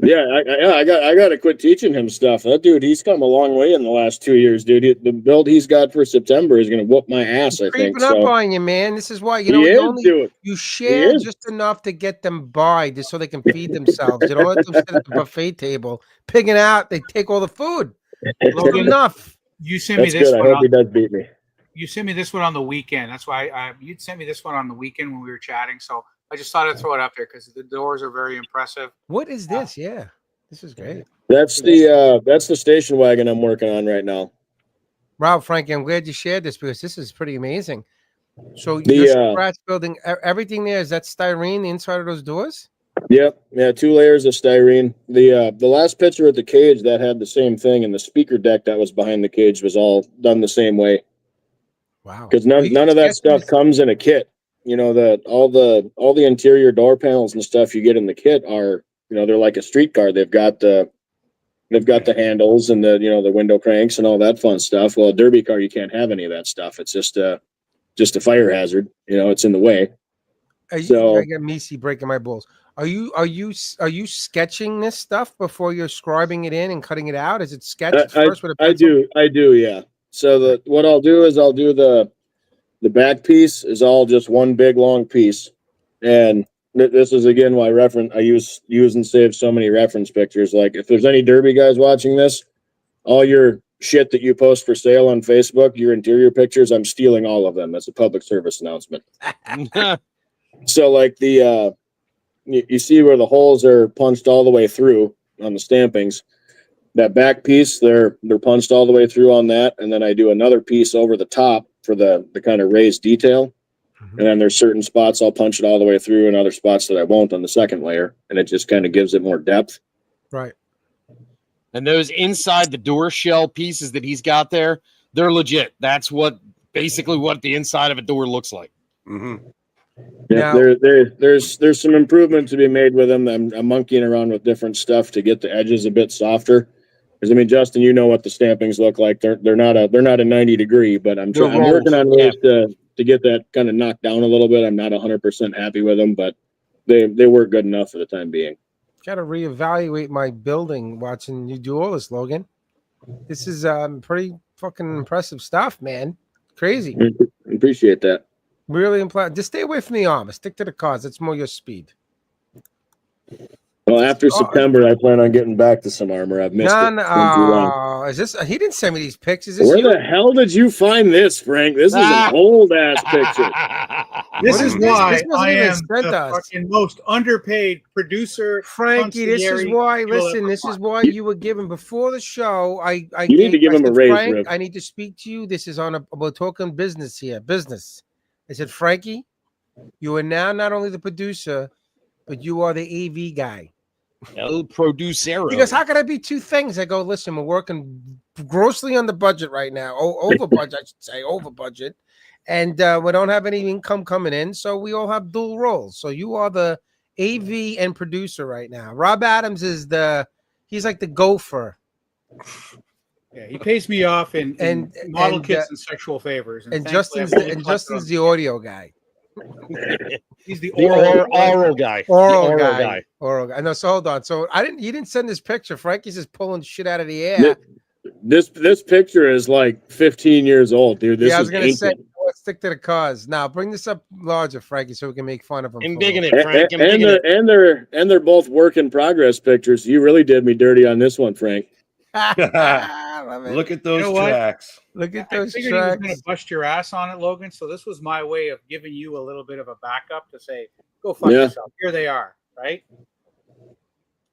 Speaker 3: Yeah, I got to quit teaching him stuff. That dude, he's come a long way in the last 2 years, dude. The build he's got for September is going to whoop my ass. I think
Speaker 1: Creeping up on you, man. This is why you share just enough to get them by, just so they can feed themselves. You don't let them sit at the buffet table pigging out. They take all the food. Logan, enough.
Speaker 5: You sent me this
Speaker 3: good.
Speaker 5: one.
Speaker 3: I hope he does beat me.
Speaker 5: You sent me this one on the weekend. That's why you'd sent me this one on the weekend when we were chatting. So I just thought I'd throw it up there because the doors are very impressive.
Speaker 1: What is this? Yeah, this is great.
Speaker 3: That's the station wagon I'm working on right now.
Speaker 1: Wow, Frankie, I'm glad you shared this because this is pretty amazing. So you're scratch building everything there. Is that styrene, the inside of those doors?
Speaker 3: Yep. Yeah, 2 layers of styrene. The last picture at the cage that had the same thing, and the speaker deck that was behind the cage was all done the same way.
Speaker 1: Wow.
Speaker 3: Because none of that stuff comes in a kit. You know, all the interior door panels and stuff you get in the kit are, you know, they're like a streetcar. They've got the handles and the window cranks and all that fun stuff. Well, a derby car, you can't have any of that stuff. It's just a fire hazard. You know, it's in the way.
Speaker 1: I got Misi breaking my balls. Are you sketching this stuff before you're scribing it in and cutting it out? Is it sketched first with a pencil?
Speaker 3: I do, yeah. So what I'll do is I'll do the back piece is all just one big long piece, and this is again why I use and save so many reference pictures. Like if there's any derby guys watching this, all your shit that you post for sale on Facebook, your interior pictures, I'm stealing all of them. That's a public service announcement. So like you see where the holes are punched all the way through on the stampings. That back piece, they're punched all the way through on that, and then I do another piece over the top for the kind of raised detail. Mm-hmm. And then there's certain spots I'll punch it all the way through, and other spots that I won't on the second layer, and it just kind of gives it more depth.
Speaker 1: Right.
Speaker 2: And those inside the door shell pieces that he's got there, they're legit. That's basically what the inside of a door looks like.
Speaker 4: Mm-hmm.
Speaker 3: Yeah, there's some improvement to be made with them. I'm monkeying around with different stuff to get the edges a bit softer. Because I mean, Justin, you know what the stampings look like. They're not a 90 degree, but I'm working on ways to get that kind of knocked down a little bit. I'm not 100% happy with them, but they work good enough for the time being.
Speaker 1: Got to reevaluate my building watching you do all this, Logan. This is pretty fucking impressive stuff, man. Crazy.
Speaker 3: Appreciate that.
Speaker 1: Really impressive. Just stay away from the armor. Stick to the cars. It's more your speed.
Speaker 3: Well, after September, I plan on getting back to some armor. I've missed it. It's been too long.
Speaker 1: Is this? He didn't send me these pictures. Is this
Speaker 3: Where
Speaker 1: you?
Speaker 3: the hell did you find this, Frank? This is an old ass picture.
Speaker 5: This
Speaker 1: What
Speaker 5: is
Speaker 1: is this?
Speaker 5: why
Speaker 1: This wasn't
Speaker 5: I
Speaker 1: even
Speaker 5: am
Speaker 1: sent
Speaker 5: the
Speaker 1: to us.
Speaker 5: fucking most underpaid producer.
Speaker 1: Frankie, this is
Speaker 5: conciliary
Speaker 1: why.
Speaker 5: you'll
Speaker 1: Listen,
Speaker 5: ever
Speaker 1: this is
Speaker 5: find.
Speaker 1: why you were given before the show. I
Speaker 3: You need to give him a
Speaker 1: said,
Speaker 3: raise,
Speaker 1: Frank,
Speaker 3: Rip.
Speaker 1: I need to speak to you. This is we're talking business here. Business. I said, Frankie, you are now not only the producer, but you are the AV guy.
Speaker 2: El Producero.
Speaker 1: He goes, how can I be two things? I go, listen, we're working grossly on the budget right now. Over budget, I should say, over budget. And we don't have any income coming in. So we all have dual roles. So you are the AV and producer right now. Rob Adams is he's like the gopher.
Speaker 5: Yeah, he pays me off in model kits and sexual favors. And thankfully, I've really
Speaker 1: Justin's the audio guy.
Speaker 5: He's the
Speaker 2: oral guy. Oral
Speaker 1: guy. No, so hold on. So you didn't send this picture. Frankie's just pulling shit out of the air.
Speaker 3: This picture is like 15 years old, dude. This
Speaker 1: I was gonna say,
Speaker 3: ancient.
Speaker 1: let's stick to the cause. Now bring this up larger, Frankie, so we can make fun of him.
Speaker 2: I'm digging it, Frank.
Speaker 3: And they're both work in progress pictures. You really did me dirty on this one, Frank.
Speaker 4: Look at those tracks.
Speaker 1: Look at
Speaker 5: I
Speaker 1: those
Speaker 5: figured he was
Speaker 1: tracks.
Speaker 5: going to bust your ass on it, Logan. So this was my way of giving you a little bit of a backup to say, go fuck yourself. Here they are, right?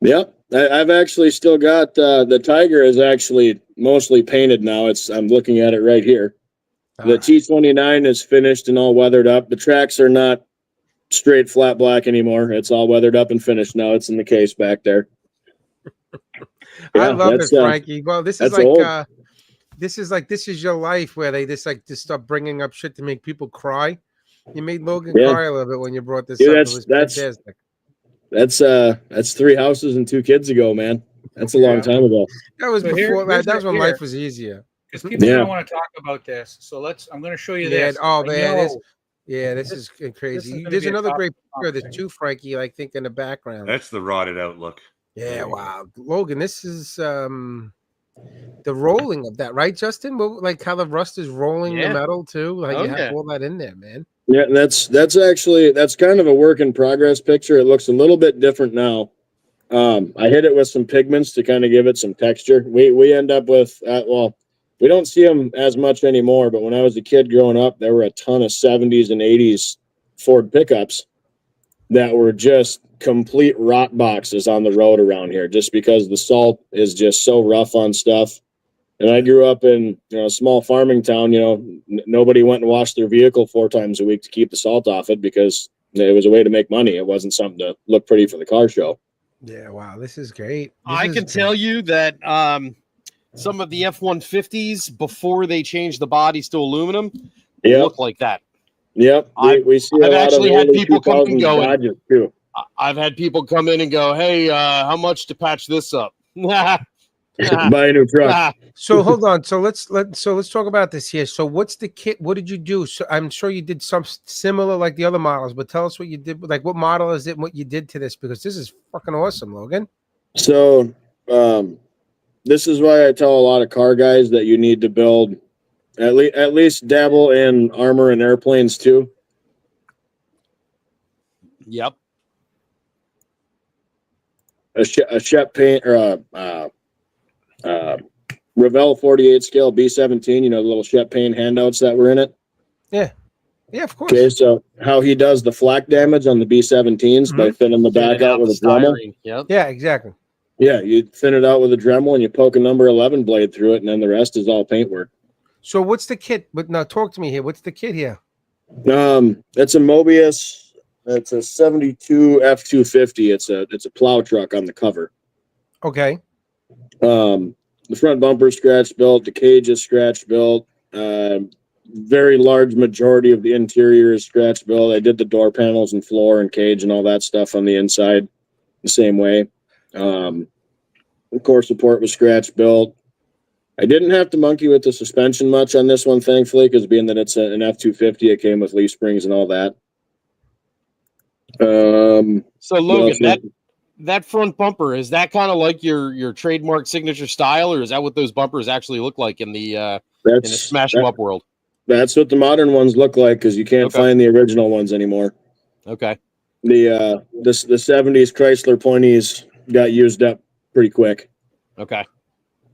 Speaker 3: Yep. I've actually still got the Tiger is actually mostly painted now. I'm looking at it right here. The T29 is finished and all weathered up. The tracks are not straight flat black anymore. It's all weathered up and finished now. It's in the case back there.
Speaker 1: I love it, Frankie. Well, this is like this is your life where they just start bringing up shit to make people cry. You made Logan cry a little bit when you brought this up. It was fantastic.
Speaker 3: That's 3 houses and 2 kids ago, man. That's a long time ago.
Speaker 1: That was before that. That was when life was easier.
Speaker 5: Because people don't want to talk about this, so I'm going to show you this.
Speaker 1: Oh man, this is crazy. There's another great picture. There's 2, Frankie, I think, in the background.
Speaker 4: That's the rotted out look.
Speaker 1: Yeah, wow, Logan. This is the rolling of that, right, Justin? Like how the rust is rolling the metal too. Like you have all that in there, man.
Speaker 3: Yeah, that's kind of a work in progress picture. It looks a little bit different now. I hit it with some pigments to kind of give it some texture. We end up with we don't see them as much anymore, but when I was a kid growing up, there were a ton of 70s and 80s Ford pickups that were just complete rot boxes on the road around here, just because the salt is just so rough on stuff. And I grew up in a small farming town. Nobody went and washed their vehicle 4 times a week to keep the salt off it because it was a way to make money. It wasn't something to look pretty for the car show.
Speaker 1: Yeah, wow, this is great.
Speaker 2: I can tell you that some of the F-150s, before they changed the bodies to aluminum, look like that.
Speaker 3: Yep, we see
Speaker 2: I've actually had people come and go.
Speaker 3: Dodges too.
Speaker 2: I've had people come in and go, "Hey, how much to patch this up?"
Speaker 3: Buy a new truck.
Speaker 1: So hold on. So let's talk about this here. So what's the kit? What did you do? So I'm sure you did some similar like the other models, but tell us what you did. Like what model is it? And what you did to this, because this is fucking awesome, Logan.
Speaker 3: So this is why I tell a lot of car guys that you need to build at least dabble in armor and airplanes too.
Speaker 2: Yep.
Speaker 3: A Shep paint or Revell 48 scale B17, the little Shep paint handouts that were in it.
Speaker 1: Yeah, of course.
Speaker 3: Okay, so how he does the flak damage on the B17s by thinning the back out with a Dremel.
Speaker 2: Yep.
Speaker 1: Yeah, exactly.
Speaker 3: Yeah, you thin it out with a Dremel and you poke a number 11 blade through it, and then the rest is all paint work.
Speaker 1: So what's the kit? But now talk to me here. What's the kit here?
Speaker 3: It's a Mobius. It's a 72 F250. It's a plow truck on the cover.
Speaker 1: Okay.
Speaker 3: The front bumper scratch built. The cage is scratch built. Very large majority of the interior is scratch built. I did the door panels and floor and cage and all that stuff on the inside the same way. The core support was scratch built. I didn't have to monkey with the suspension much on this one, thankfully, because being that it's an F250, it came with leaf springs and all that.
Speaker 2: So Logan, that front bumper, is that kind of like your trademark signature style, or is that what those bumpers actually look like in the smash 'em up world?
Speaker 3: That's what the modern ones look like, because you can't find the original ones anymore.
Speaker 2: Okay.
Speaker 3: The 70s Chrysler pointies got used up pretty quick.
Speaker 2: Okay.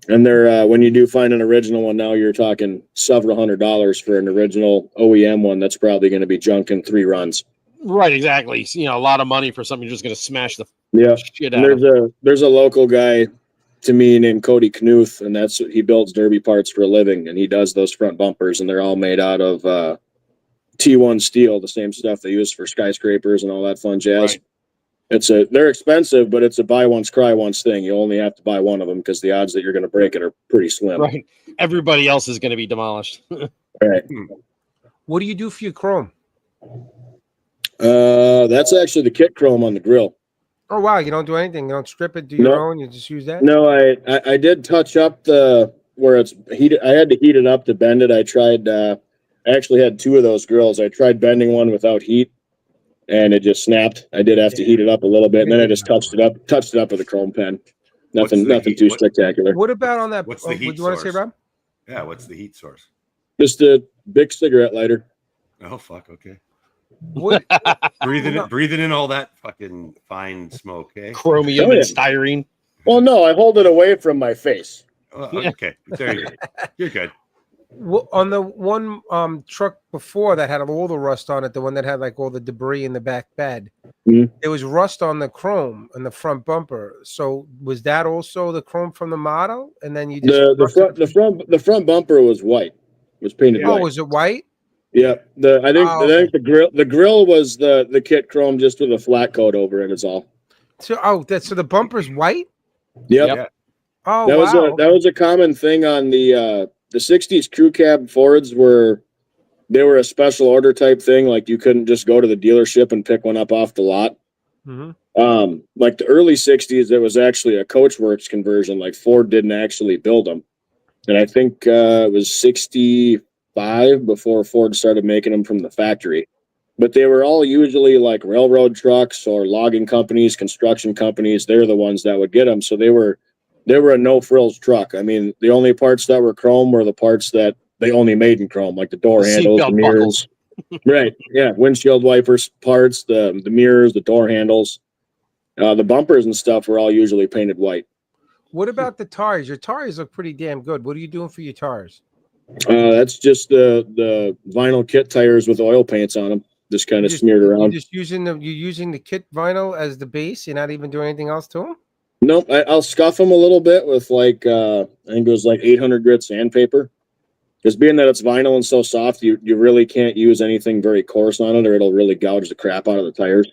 Speaker 3: And they're when you do find an original one now, you're talking several $100s for an original OEM one that's probably going to be junk in 3 runs.
Speaker 2: Right, exactly. You know, a lot of money for something you're just going to smash the shit
Speaker 3: and
Speaker 2: out of.
Speaker 3: There's a local guy to me named Cody Knuth, and he builds derby parts for a living, and he does those front bumpers, and they're all made out of T1 steel, the same stuff they use for skyscrapers and all that fun jazz. Right. They're expensive, but it's a buy once, cry once thing. You only have to buy one of them because the odds that you're going to break it are pretty slim.
Speaker 2: Right. Everybody else is going to be demolished.
Speaker 3: Right.
Speaker 1: What do you do for your chrome?
Speaker 3: That's actually the kit chrome on the grill.
Speaker 1: Oh wow, you don't do anything. You don't strip it, do your own. You just use that.
Speaker 3: No, I did touch up where it's heated. I had to heat it up to bend it. I tried. I actually had 2 of those grills. I tried bending one without heat, and it just snapped. I did have to heat it up a little bit, and then I just touched it up with a chrome pen. Nothing too spectacular.
Speaker 1: What about on that?
Speaker 4: What's the heat
Speaker 1: What do you want to say, Rob?
Speaker 4: Yeah, what's the heat source?
Speaker 3: Just a big cigarette lighter.
Speaker 4: Oh fuck. Okay.
Speaker 1: What?
Speaker 4: breathing in all that fucking fine smoke, eh?
Speaker 2: Chromium and styrene.
Speaker 3: Well, no, I hold it away from my face.
Speaker 4: Okay, there you go. You're good.
Speaker 1: Well, on the one truck before that had all the rust on it, the one that had like all the debris in the back bed, there was rust on the chrome in the front bumper. So was that also the chrome from the model? And then you just
Speaker 3: the front bumper was white. It was painted white.
Speaker 1: Oh, was it white?
Speaker 3: Yeah, I think the grill was the kit chrome just with a flat coat over it is all.
Speaker 1: So so the bumper's white?
Speaker 3: Yep.
Speaker 1: Oh,
Speaker 3: that was a common thing on the 60s crew cab Fords they were a special order type thing. Like you couldn't just go to the dealership and pick one up off the lot. Mm-hmm. Like the early 60s, it was actually a Coachworks conversion. Like Ford didn't actually build them. And I think it was 65 before Ford started making them from the factory. But they were all usually like railroad trucks or logging companies, construction companies. They're the ones that would get them. So they were a no frills truck. I mean, the only parts that were chrome were the parts that they only made in chrome, like the door handles, the mirrors. Right. Yeah. Windshield wipers parts, the mirrors, the door handles. The bumpers and stuff were all usually painted white.
Speaker 1: What about the tires? Your tires look pretty damn good. What are you doing for your tires?
Speaker 3: That's just the vinyl kit tires with oil paints on them. Just kind of smeared around.
Speaker 1: You're using the kit vinyl as the base. You're not even doing anything else to them?
Speaker 3: Nope. I'll scuff them a little bit with like I think it was like 800 grit sandpaper. Because being that it's vinyl and so soft, you really can't use anything very coarse on it, or it'll really gouge the crap out of the tires.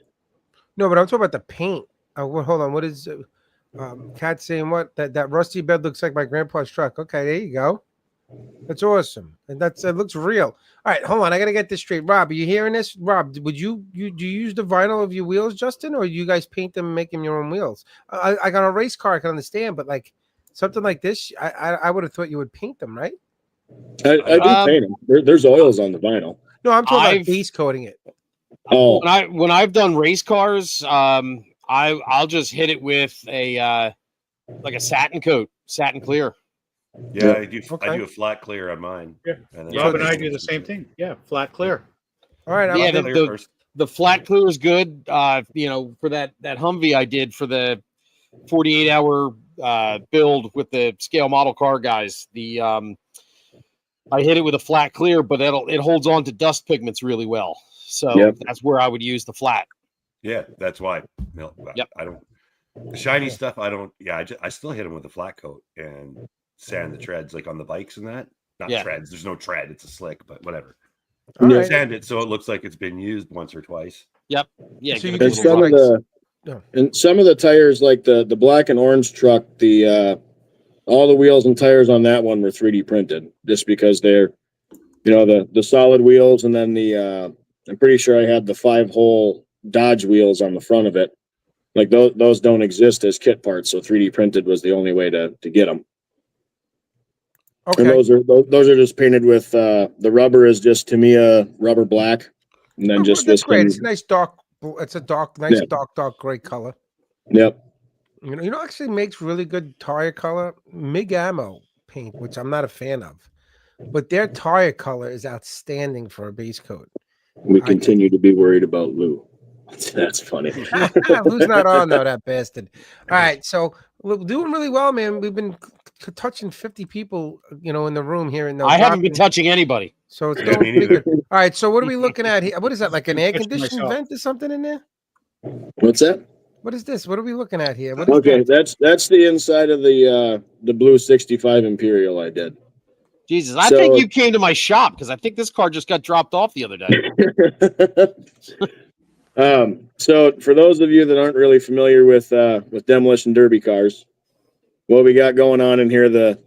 Speaker 1: No, but I'm talking about the paint. Hold on. What is Cat saying? What that rusty bed looks like my grandpa's truck? Okay, there you go. That's awesome, and it looks real. All right, hold on. I gotta get this straight. Rob, are you hearing this? Rob, would you use the vinyl of your wheels, Justin, or you guys paint them and make them your own wheels? I got a race car, I can understand, but like something like this, I would have thought you would paint them, right?
Speaker 3: I do paint them. There's oils on the vinyl.
Speaker 1: No, I'm talking about base coating it.
Speaker 3: Oh,
Speaker 2: when I've done race cars, I'll just hit it with a like a satin coat, satin clear.
Speaker 4: Yeah, I do a flat clear on mine.
Speaker 5: Yeah, Rob and I do the same thing. Yeah, flat clear.
Speaker 1: All right.
Speaker 2: Yeah, the flat clear is good. For that Humvee I did for the 48-hour build with the scale model car guys. I hit it with a flat clear, but it holds on to dust pigments really well. So that's where I would use the flat.
Speaker 4: Yeah, that's why. No,
Speaker 2: yep.
Speaker 4: I don't. The shiny stuff, I don't. Yeah, I still hit them with a flat coat and sand the treads, like on the bikes and that. Not treads. There's no tread. It's a slick, but whatever. Sand it so it looks like it's been used once or twice.
Speaker 2: Yep. Yeah.
Speaker 1: So
Speaker 3: and some of the tires, like the black and orange truck, all the wheels and tires on that one were 3D printed, just because they're, the solid wheels, and then I'm pretty sure I had the 5-hole Dodge wheels on the front of it. Like those don't exist as kit parts, so 3D printed was the only way to get them.
Speaker 1: Okay.
Speaker 3: And those are just painted with the rubber is just Tamiya rubber black, and then
Speaker 1: that's great. It's a nice dark. It's a dark gray color.
Speaker 3: Yep.
Speaker 1: Actually makes really good tire color. MIG Ammo paint, which I'm not a fan of, but their tire color is outstanding for a base coat.
Speaker 3: We continue to be worried about Lou. That's funny.
Speaker 1: Who's not on though? That bastard. All right, so we're doing really well, man. We've been touching 50 people, in the room here. And
Speaker 2: I haven't been touching anybody.
Speaker 1: So it's going pretty good. All right, so what are we looking at here? What is that? Like an air
Speaker 5: Touching
Speaker 1: conditioning
Speaker 5: myself.
Speaker 1: vent or something in there?
Speaker 3: What's that?
Speaker 1: What is this? What are we looking at here? What is
Speaker 3: Okay,
Speaker 1: that?
Speaker 3: that's the inside of the blue 65 Imperial I did.
Speaker 2: Jesus, I think you came to my shop because I think this car just got dropped off the other day.
Speaker 3: So for those of you that aren't really familiar with demolition derby cars, what we got going on in here, the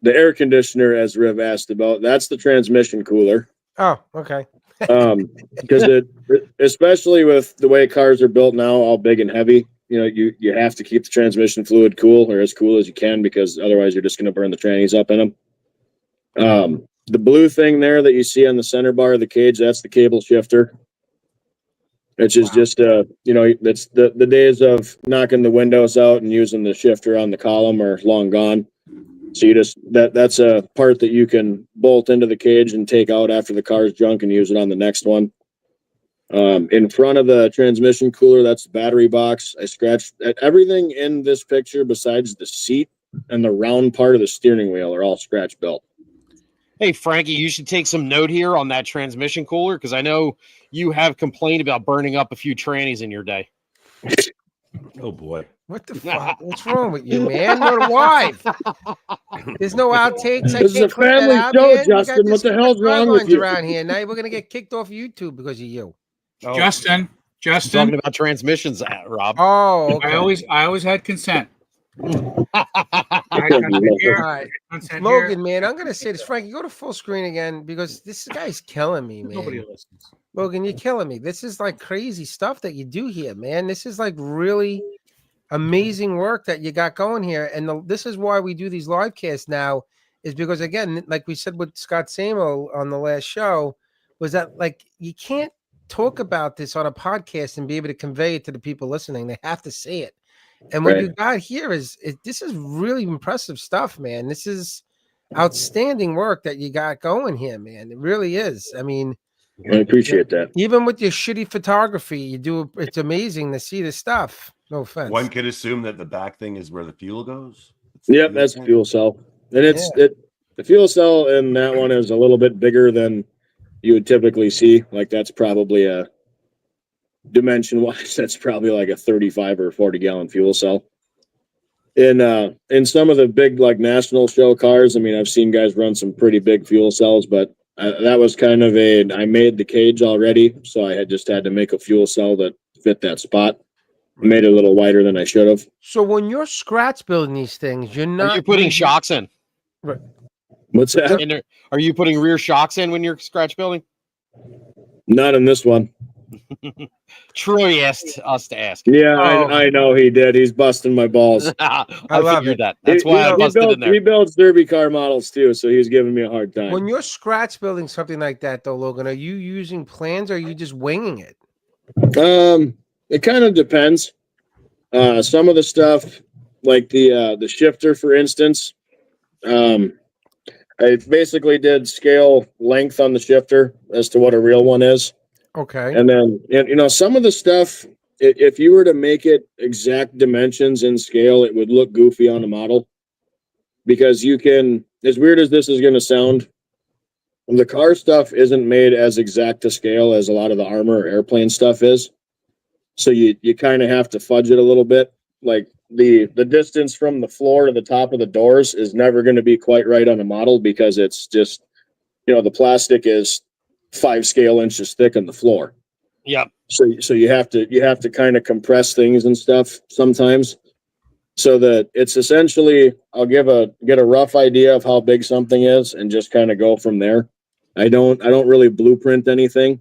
Speaker 3: air conditioner, as Riv asked about, that's the transmission cooler.
Speaker 1: Oh, okay.
Speaker 3: Because especially with the way cars are built now, all big and heavy, you have to keep the transmission fluid cool, or as cool as you can, because otherwise you're just going to burn the trannies up in them. The blue thing there that you see on the center bar of the cage, that's the cable shifter. Which is just that's the days of knocking the windows out and using the shifter on the column are long gone. So you just that's a part that you can bolt into the cage and take out after the car's junk and use it on the next one. In front of the transmission cooler, that's the battery box. I scratched everything in this picture besides the seat and the round part of the steering wheel are all scratch built.
Speaker 2: Hey, Frankie, you should take some note here on that transmission cooler because I know you have complained about burning up a few trannies in your day.
Speaker 4: Oh boy.
Speaker 1: What the fuck? What's wrong with you, man? You're a wife. There's no outtakes.
Speaker 3: This is a family show, Justin. What the hell's wrong with you?
Speaker 1: Around here now, we're gonna get kicked off YouTube because of you.
Speaker 5: Oh. Justin.
Speaker 2: Talking about transmissions, Rob.
Speaker 1: Oh, okay.
Speaker 5: I always had consent.
Speaker 1: All right. Logan, man, I'm gonna say this. Frankie, go to full screen again because this guy's killing me, man.
Speaker 5: Nobody listens.
Speaker 1: Logan, you're killing me. This is like crazy stuff that you do here, man. This is like really amazing work that you got going here. And this is why we do these live casts now, is because, again, like we said with Scott Samuel on the last show, was that like you can't talk about this on a podcast and be able to convey it to the people listening. They have to see it. And what you got here is this is really impressive stuff, man. This is outstanding work that you got going here, man. It really is. I mean,
Speaker 3: I appreciate that.
Speaker 1: Even with your shitty photography, you do. It's amazing to see this stuff. No offense.
Speaker 4: One could assume that the back thing is where the fuel goes.
Speaker 3: Yep, that's the fuel cell, and the fuel cell in that one is a little bit bigger than you would typically see. Like that's probably a dimension wise, that's probably like a 35 or 40 gallon fuel cell. In some of the big like national show cars, I mean, I've seen guys run some pretty big fuel cells, but that was kind of I made the cage already, so I just had to make a fuel cell that fit that spot. I made it a little wider than I should have.
Speaker 1: So when you're scratch building these things, you're not.
Speaker 2: Are you putting shocks in?
Speaker 1: Right.
Speaker 3: What's that?
Speaker 2: Are you putting rear shocks in when you're scratch building?
Speaker 3: Not in this one.
Speaker 2: Troy asked us to ask.
Speaker 3: Yeah, I know he did. He's busting my balls.
Speaker 2: I
Speaker 1: love
Speaker 2: figured
Speaker 1: it.
Speaker 2: that. That's why I busted in there.
Speaker 3: He builds derby car models too, so he's giving me a hard time.
Speaker 1: When you're scratch building something like that, though, Logan, are you using plans or are you just winging it?
Speaker 3: It kind of depends. Some of the stuff, like the shifter, for instance, I basically did scale length on the shifter as to what a real one is.
Speaker 1: Okay.
Speaker 3: And then, some of the stuff, if you were to make it exact dimensions in scale, it would look goofy on a model because you can, as weird as this is going to sound, the car stuff isn't made as exact to scale as a lot of the armor or airplane stuff is. So you kind of have to fudge it a little bit. Like the distance from the floor to the top of the doors is never going to be quite right on a model because it's just, the plastic is 5 scale inches thick on the floor.
Speaker 2: Yep.
Speaker 3: So you have to kind of compress things and stuff sometimes, so that it's essentially I'll get a rough idea of how big something is and just kind of go from there. I don't really blueprint anything.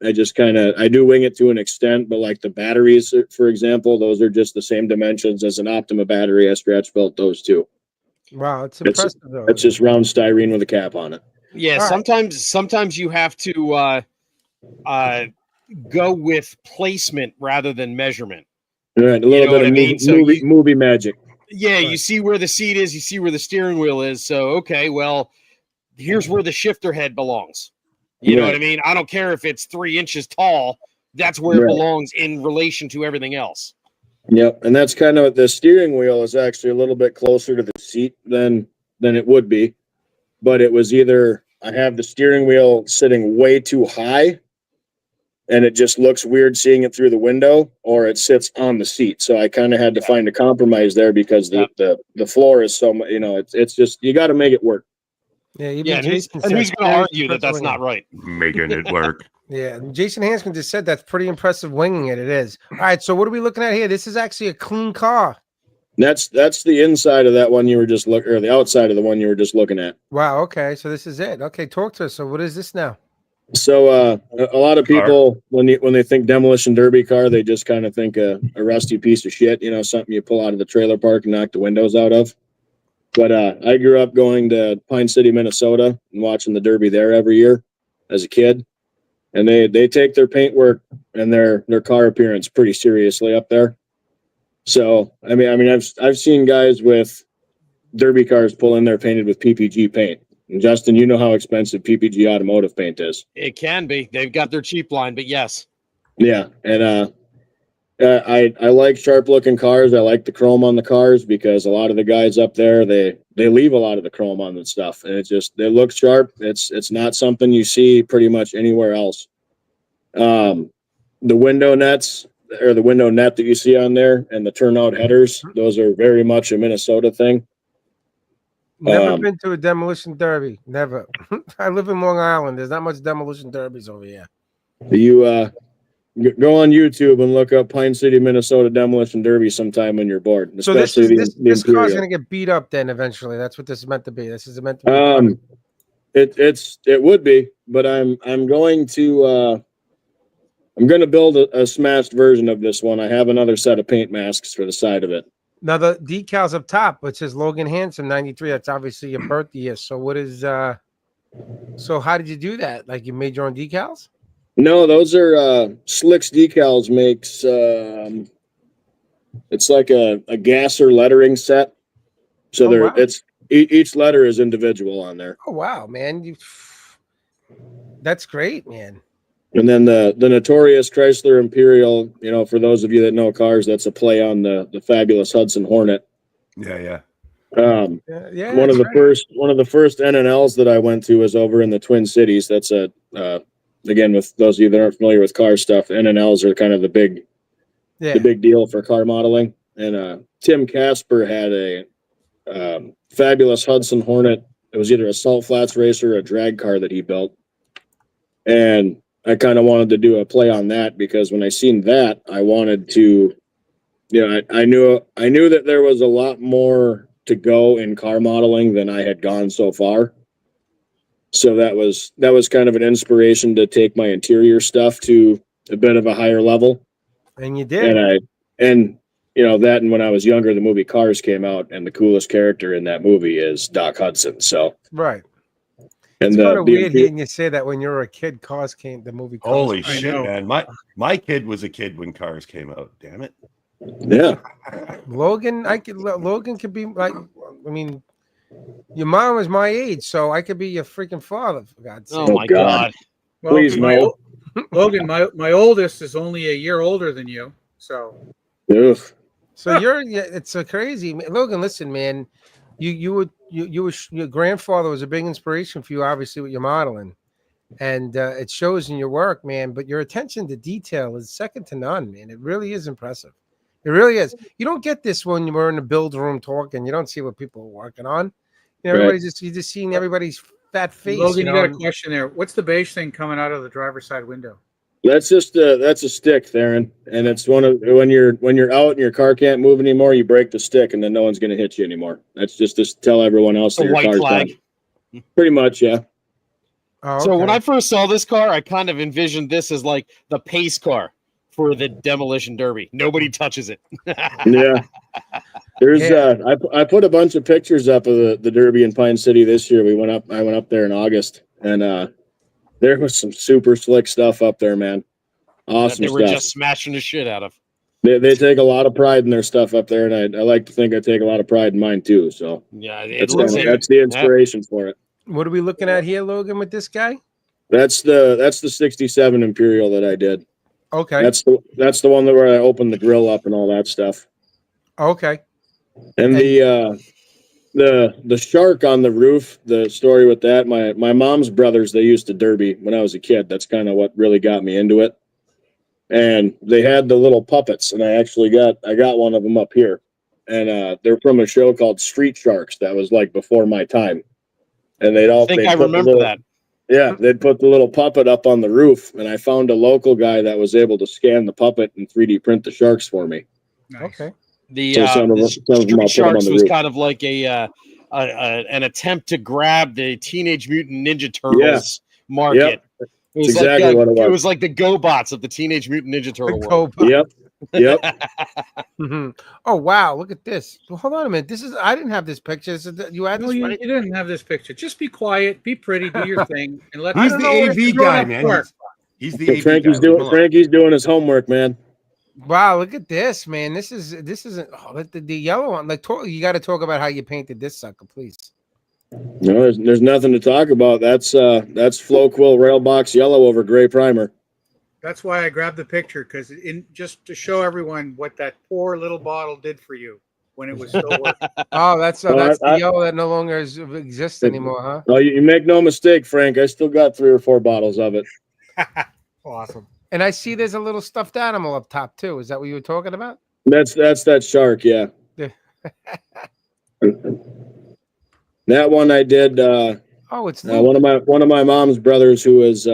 Speaker 3: I just I do wing it to an extent, but like the batteries, for example, those are just the same dimensions as an Optima battery. I scratch built those too.
Speaker 1: Wow, it's impressive though.
Speaker 3: It's just round styrene with a cap on it.
Speaker 2: Yeah, sometimes you have to go with placement rather than measurement.
Speaker 3: Right, a little bit of movie magic.
Speaker 2: Yeah,
Speaker 1: Right.
Speaker 2: You see where the seat is, you see where the steering wheel is. So, okay, well, here's where the shifter head belongs. You know what I mean? I don't care if it's 3 inches tall. that's where it belongs in relation to everything else.
Speaker 3: Yep, and that's kind of the steering wheel is actually a little bit closer to the seat than it would be, but it was either I have the steering wheel sitting way too high, and it just looks weird seeing it through the window, or it sits on the seat. So I kind of had to find a compromise there because the floor is so much, it's just you got to make it work.
Speaker 1: Yeah,
Speaker 2: And who's going to argue that that's not right?
Speaker 4: Making it work.
Speaker 1: Yeah, Jason Hanscom just said that's pretty impressive winging it. It is. All right, so what are we looking at here? This is actually a clean car.
Speaker 3: That's the inside of that one you were just looking, or the outside of the one you were just looking at.
Speaker 1: Wow. Okay, so this is it. Okay, talk to us. So what is this now?
Speaker 3: So a lot of people when they think demolition derby car, they just kind of think a rusty piece of shit, something you pull out of the trailer park and knock the windows out of. But I grew up going to Pine City, Minnesota, and watching the derby there every year as a kid. And they take their paint work and their car appearance pretty seriously up there. So I mean I've seen guys with derby cars pull in there painted with PPG paint. And Justin, you know how expensive PPG automotive paint is.
Speaker 2: It can be. They've got their cheap line, but yes.
Speaker 3: Yeah, and I like sharp looking cars. I like the chrome on the cars because a lot of the guys up there they leave a lot of the chrome on the stuff, and they look sharp. It's not something you see pretty much anywhere else. The window nets or the window net that you see on there and the turnout headers, those are very much a Minnesota thing.
Speaker 1: Never been to a demolition derby. Never. I live in Long Island. There's not much demolition derbies over here.
Speaker 3: You go on YouTube and look up Pine City, Minnesota demolition derby sometime when you're bored.
Speaker 1: So this car's gonna get beat up then eventually. That's what this is meant to be. This is meant to be.
Speaker 3: It would be, but I'm going to build a smashed version of this one. I have another set of paint masks for the side of it.
Speaker 1: Now the decals up top, which says Logan Hanson 93. That's obviously your birthday year. So what is so how did you do that? Like you made your own decals?
Speaker 3: No, those are Slicks decals makes it's like a gasser lettering set. So it's each letter is individual on there.
Speaker 1: Oh wow, man. That's great, man.
Speaker 3: And then the notorious Chrysler Imperial, for those of you that know cars, that's a play on the fabulous Hudson Hornet.
Speaker 4: Yeah.
Speaker 3: One of the first NNLs that I went to was over in the Twin Cities. That's again, with those of you that aren't familiar with car stuff, NNLs are kind of the big deal for car modeling. And Tim Casper had a fabulous Hudson Hornet. It was either a salt flats racer or a drag car that he built. And I kind of wanted to do a play on that because when I seen that, I wanted to, I knew that there was a lot more to go in car modeling than I had gone so far. So that was kind of an inspiration to take my interior stuff to a bit of a higher level.
Speaker 1: And you did.
Speaker 3: And when I was younger, the movie Cars came out, and the coolest character in that movie is Doc Hudson. So
Speaker 1: right.
Speaker 3: And
Speaker 1: it's kind of weird hearing you say that when you were a kid. The movie Cars.
Speaker 4: Holy shit, man! My kid was a kid when Cars came out. Damn it.
Speaker 3: Yeah.
Speaker 1: Logan could be like. I mean, your mom was my age, so I could be your freaking father. For God's sake.
Speaker 2: Oh my God!
Speaker 3: Well, please no.
Speaker 5: Logan, my oldest is only a year older than you, so.
Speaker 3: Oof.
Speaker 1: So it's so crazy, Logan. Listen, man. Your grandfather was a big inspiration for you, obviously, with your modeling, and it shows in your work, man. But your attention to detail is second to none, man. It really is impressive. It really is. You don't get this when you're in the build room talking. You don't see what people are working on. Everybody's you're just seeing everybody's fat face.
Speaker 5: Logan, you got a question there. What's the beige thing coming out of the driver's side window?
Speaker 3: That's just that's a stick, Theron, and it's one of when you're out and your car can't move anymore, you break the stick, and then no one's going to hit you anymore. That's just to tell everyone else that your car's flag. Done. Pretty much, yeah.
Speaker 1: Oh, okay.
Speaker 2: So when I first saw this car, I kind of envisioned this as like the pace car for the demolition derby. Nobody touches it.
Speaker 3: Yeah. There's I put a bunch of pictures up of the derby in Pine City this year. I went up there in August, and there was some super slick stuff up there, man. Awesome
Speaker 2: they
Speaker 3: stuff.
Speaker 2: were just smashing the shit out of.
Speaker 3: They take a lot of pride in their stuff up there, and I like to think I take a lot of pride in mine too. So
Speaker 2: yeah,
Speaker 3: that's the inspiration for it.
Speaker 1: What are we looking at here, Logan, with this guy?
Speaker 3: That's the 67 Imperial that I did.
Speaker 1: Okay.
Speaker 3: That's the one where I opened the grill up and all that stuff.
Speaker 1: Okay.
Speaker 3: And the shark on the roof, the story with that, my mom's brothers, they used to derby when I was a kid. That's kind of what really got me into it. And they had the little puppets, and I got one of them up here. And they're from a show called Street Sharks that was like before my time. And
Speaker 2: I remember that.
Speaker 3: Yeah, they'd put the little puppet up on the roof, and I found a local guy that was able to scan the puppet and 3D print the sharks for me.
Speaker 5: Nice.
Speaker 1: Okay.
Speaker 2: The
Speaker 3: Street
Speaker 2: Street Sharks was
Speaker 3: roof.
Speaker 2: kind of like an attempt to grab the Teenage Mutant Ninja Turtles market.
Speaker 3: Yep.
Speaker 2: It was
Speaker 3: exactly what it was.
Speaker 2: It was like the GoBots of the Teenage Mutant Ninja Turtle world.
Speaker 3: Yep.
Speaker 1: Oh wow! Look at this. Well, hold on a minute. I didn't have this picture. You had this.
Speaker 5: You didn't have this picture. Just be quiet, be pretty, do your thing, and let.
Speaker 4: He's the AV guy, man. He's the AV guy.
Speaker 3: Frankie's doing his homework, man.
Speaker 1: Wow! Look at this, man. This isn't. The yellow one. Like you got to talk about how you painted this sucker, please.
Speaker 3: No, there's nothing to talk about. That's Flow Quill Railbox yellow over gray primer.
Speaker 5: That's why I grabbed the picture, because just to show everyone what that poor little bottle did for you when it was still working.
Speaker 1: Oh, that's the yellow that no longer exists anymore, huh?
Speaker 3: Oh, you make no mistake, Frank. I still got 3 or 4 bottles of it.
Speaker 5: Awesome.
Speaker 1: And I see there's a little stuffed animal up top too. Is that what you were talking about?
Speaker 3: That's that shark, yeah. That one I did.
Speaker 1: It's
Speaker 3: one of my mom's brothers who was.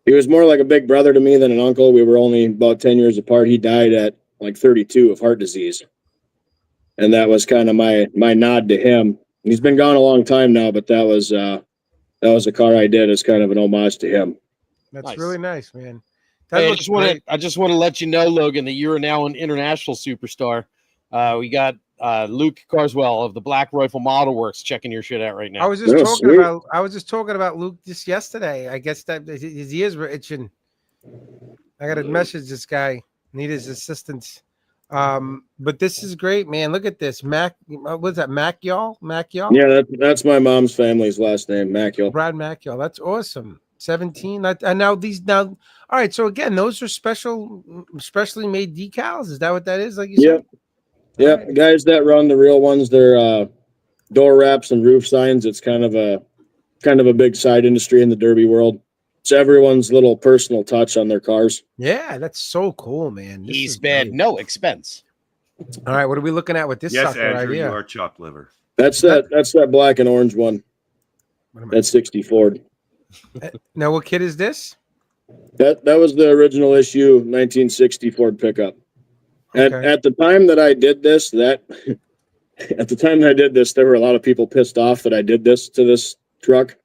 Speaker 3: He was more like a big brother to me than an uncle. We were only about 10 years apart. He died at like 32 of heart disease. And that was kind of my nod to him. He's been gone a long time now, but that was a car I did as kind of an homage to him.
Speaker 1: That's
Speaker 2: nice.
Speaker 1: Really nice, man.
Speaker 2: Hey, I just want to let you know, Logan, that you are now an international superstar. We got Luke Carswell of the Black Rifle Model Works checking your shit out right now.
Speaker 1: I was just talking about Luke just yesterday. I guess that his ears were itching. I got to message this guy. Need his assistance. But this is great, man. Look at this. What's that? Macyall?
Speaker 3: Yeah, that's my mom's family's last name, Macyall.
Speaker 1: Brad Macyall. That's awesome. 17. And now all right. So again, those are specially made decals. Is that what that is? Like you said?
Speaker 3: Yeah, right. Guys that run the real ones, they're door wraps and roof signs. It's kind of a big side industry in the derby world. It's everyone's little personal touch on their cars.
Speaker 1: Yeah, that's so cool, man.
Speaker 2: He's bad, no expense.
Speaker 1: All right, what are we looking at with this sucker
Speaker 4: Andrew,
Speaker 1: right here?
Speaker 4: You are chopped liver.
Speaker 3: That's that black and orange one. That's 60 Ford.
Speaker 1: Now, what kit is this?
Speaker 3: That was the original issue 1960 Ford pickup.
Speaker 1: Okay.
Speaker 3: At the time that I did this, there were a lot of people pissed off that I did this to this truck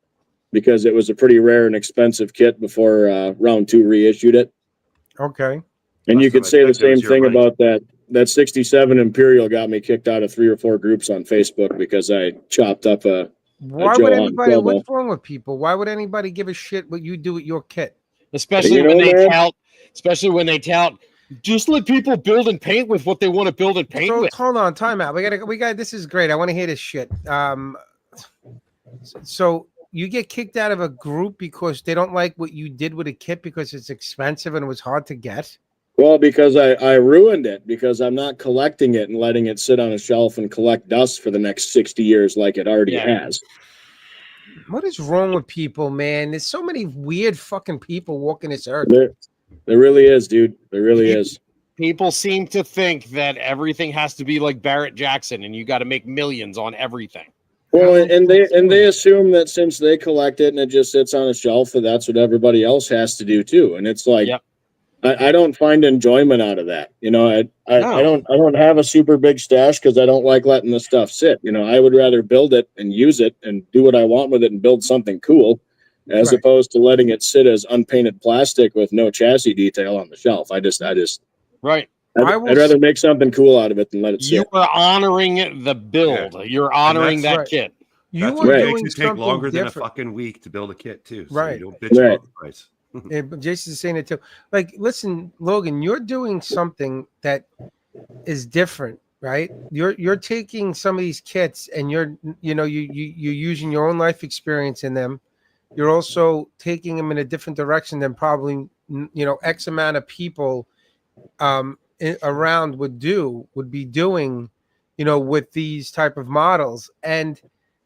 Speaker 3: because it was a pretty rare and expensive kit before Round 2 reissued it.
Speaker 1: Okay.
Speaker 3: And you could say the same thing about that 67 Imperial got me kicked out of 3 or 4 groups on Facebook because I chopped up
Speaker 1: what's wrong with people? Why would anybody give a shit what you do with your kit?
Speaker 2: Especially when they tout, just let people build and paint with what they want to build and paint with.
Speaker 1: Hold on, time out. We got this is great. I want to hear this shit. So you get kicked out of a group because they don't like what you did with a kit because it's expensive and it was hard to get?
Speaker 3: Well, because I ruined it because I'm not collecting it and letting it sit on a shelf and collect dust for the next 60 years like it already has.
Speaker 1: What is wrong with people, man? There's so many weird fucking people walking this earth.
Speaker 3: There really is, dude. There really is.
Speaker 2: People seem to think that everything has to be like Barrett Jackson and you got to make millions on everything.
Speaker 3: Well, and they assume that since they collect it and it just sits on a shelf, that that's what everybody else has to do too. And it's like, I don't find enjoyment out of that. You know, I don't have a super big stash because I don't like letting the stuff sit. You know, I would rather build it and use it and do what I want with it and build something cool, as opposed to letting it sit as unpainted plastic with no chassis detail on the shelf. I'd rather make something cool out of it than let it sit.
Speaker 2: You are honoring the build. Yeah. You're honoring that kit.
Speaker 4: That's what makes it take longer than a fucking week to build a kit too. So you don't bitch about the price.
Speaker 1: Yeah, but Jason's saying it too. Like, listen, Logan, you're doing something that is different, right? You're taking some of these kits and you're using your own life experience in them, you're also taking them in a different direction than probably, X amount of people around would be doing, with these type of models. And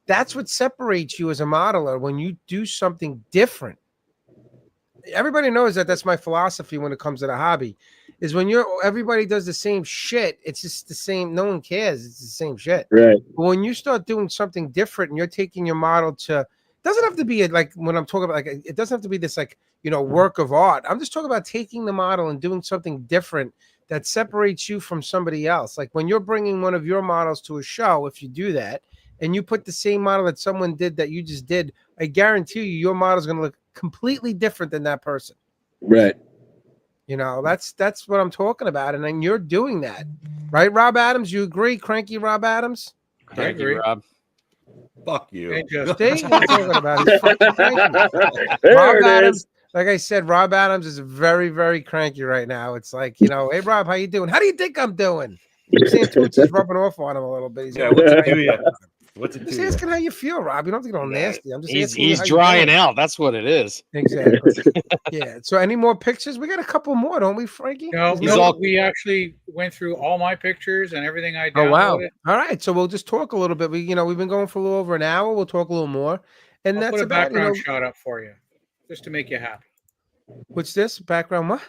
Speaker 1: that's what separates you as a modeler when you do something different. Everybody knows that that's my philosophy when it comes to the hobby, is when everybody does the same shit, it's just the same. No one cares. It's the same shit.
Speaker 3: Right.
Speaker 1: But when you start doing something different and you're taking your model to, doesn't have to be like when I'm talking about, like, it doesn't have to be this like, work of art. I'm just talking about taking the model and doing something different that separates you from somebody else. Like when you're bringing one of your models to a show, if you do that and you put the same model that someone did that you just did, I guarantee you your model is going to look completely different than that person.
Speaker 3: Right.
Speaker 1: That's what I'm talking about. And then you're doing that, right? Rob Adams, you agree? Cranky Rob Adams?
Speaker 2: Thank you, Rob.
Speaker 4: Fuck you.
Speaker 5: Hey, just
Speaker 1: See what I'm talking about? He's fucking cranky.
Speaker 3: There
Speaker 1: Rob
Speaker 3: it
Speaker 1: Adams,
Speaker 3: is.
Speaker 1: like I said, Rob Adams is very, very cranky right now. It's like, hey Rob, how you doing? How do you think I'm doing? Sam Toots is rubbing off on him a little bit. He's
Speaker 4: Yeah,
Speaker 1: like,
Speaker 4: what's it to you? What's it
Speaker 1: just
Speaker 4: to you?
Speaker 1: asking how you feel, Rob. You don't have to get all nasty. I'm just asking you
Speaker 2: He's
Speaker 1: how you
Speaker 2: drying
Speaker 1: doing.
Speaker 2: out. That's what it is.
Speaker 1: Exactly. Yeah. So any more pictures? We got a couple more, don't we, Frankie?
Speaker 5: No,
Speaker 2: He's all-
Speaker 5: we actually went through all my pictures and everything I
Speaker 1: Oh
Speaker 5: downloaded.
Speaker 1: wow! All right, so we'll just talk a little bit. We've been going for a little over an hour. We'll talk a little more, and
Speaker 5: I'll
Speaker 1: that's
Speaker 5: put a
Speaker 1: about
Speaker 5: background shot up for you, just to make you happy.
Speaker 1: What's this background? What?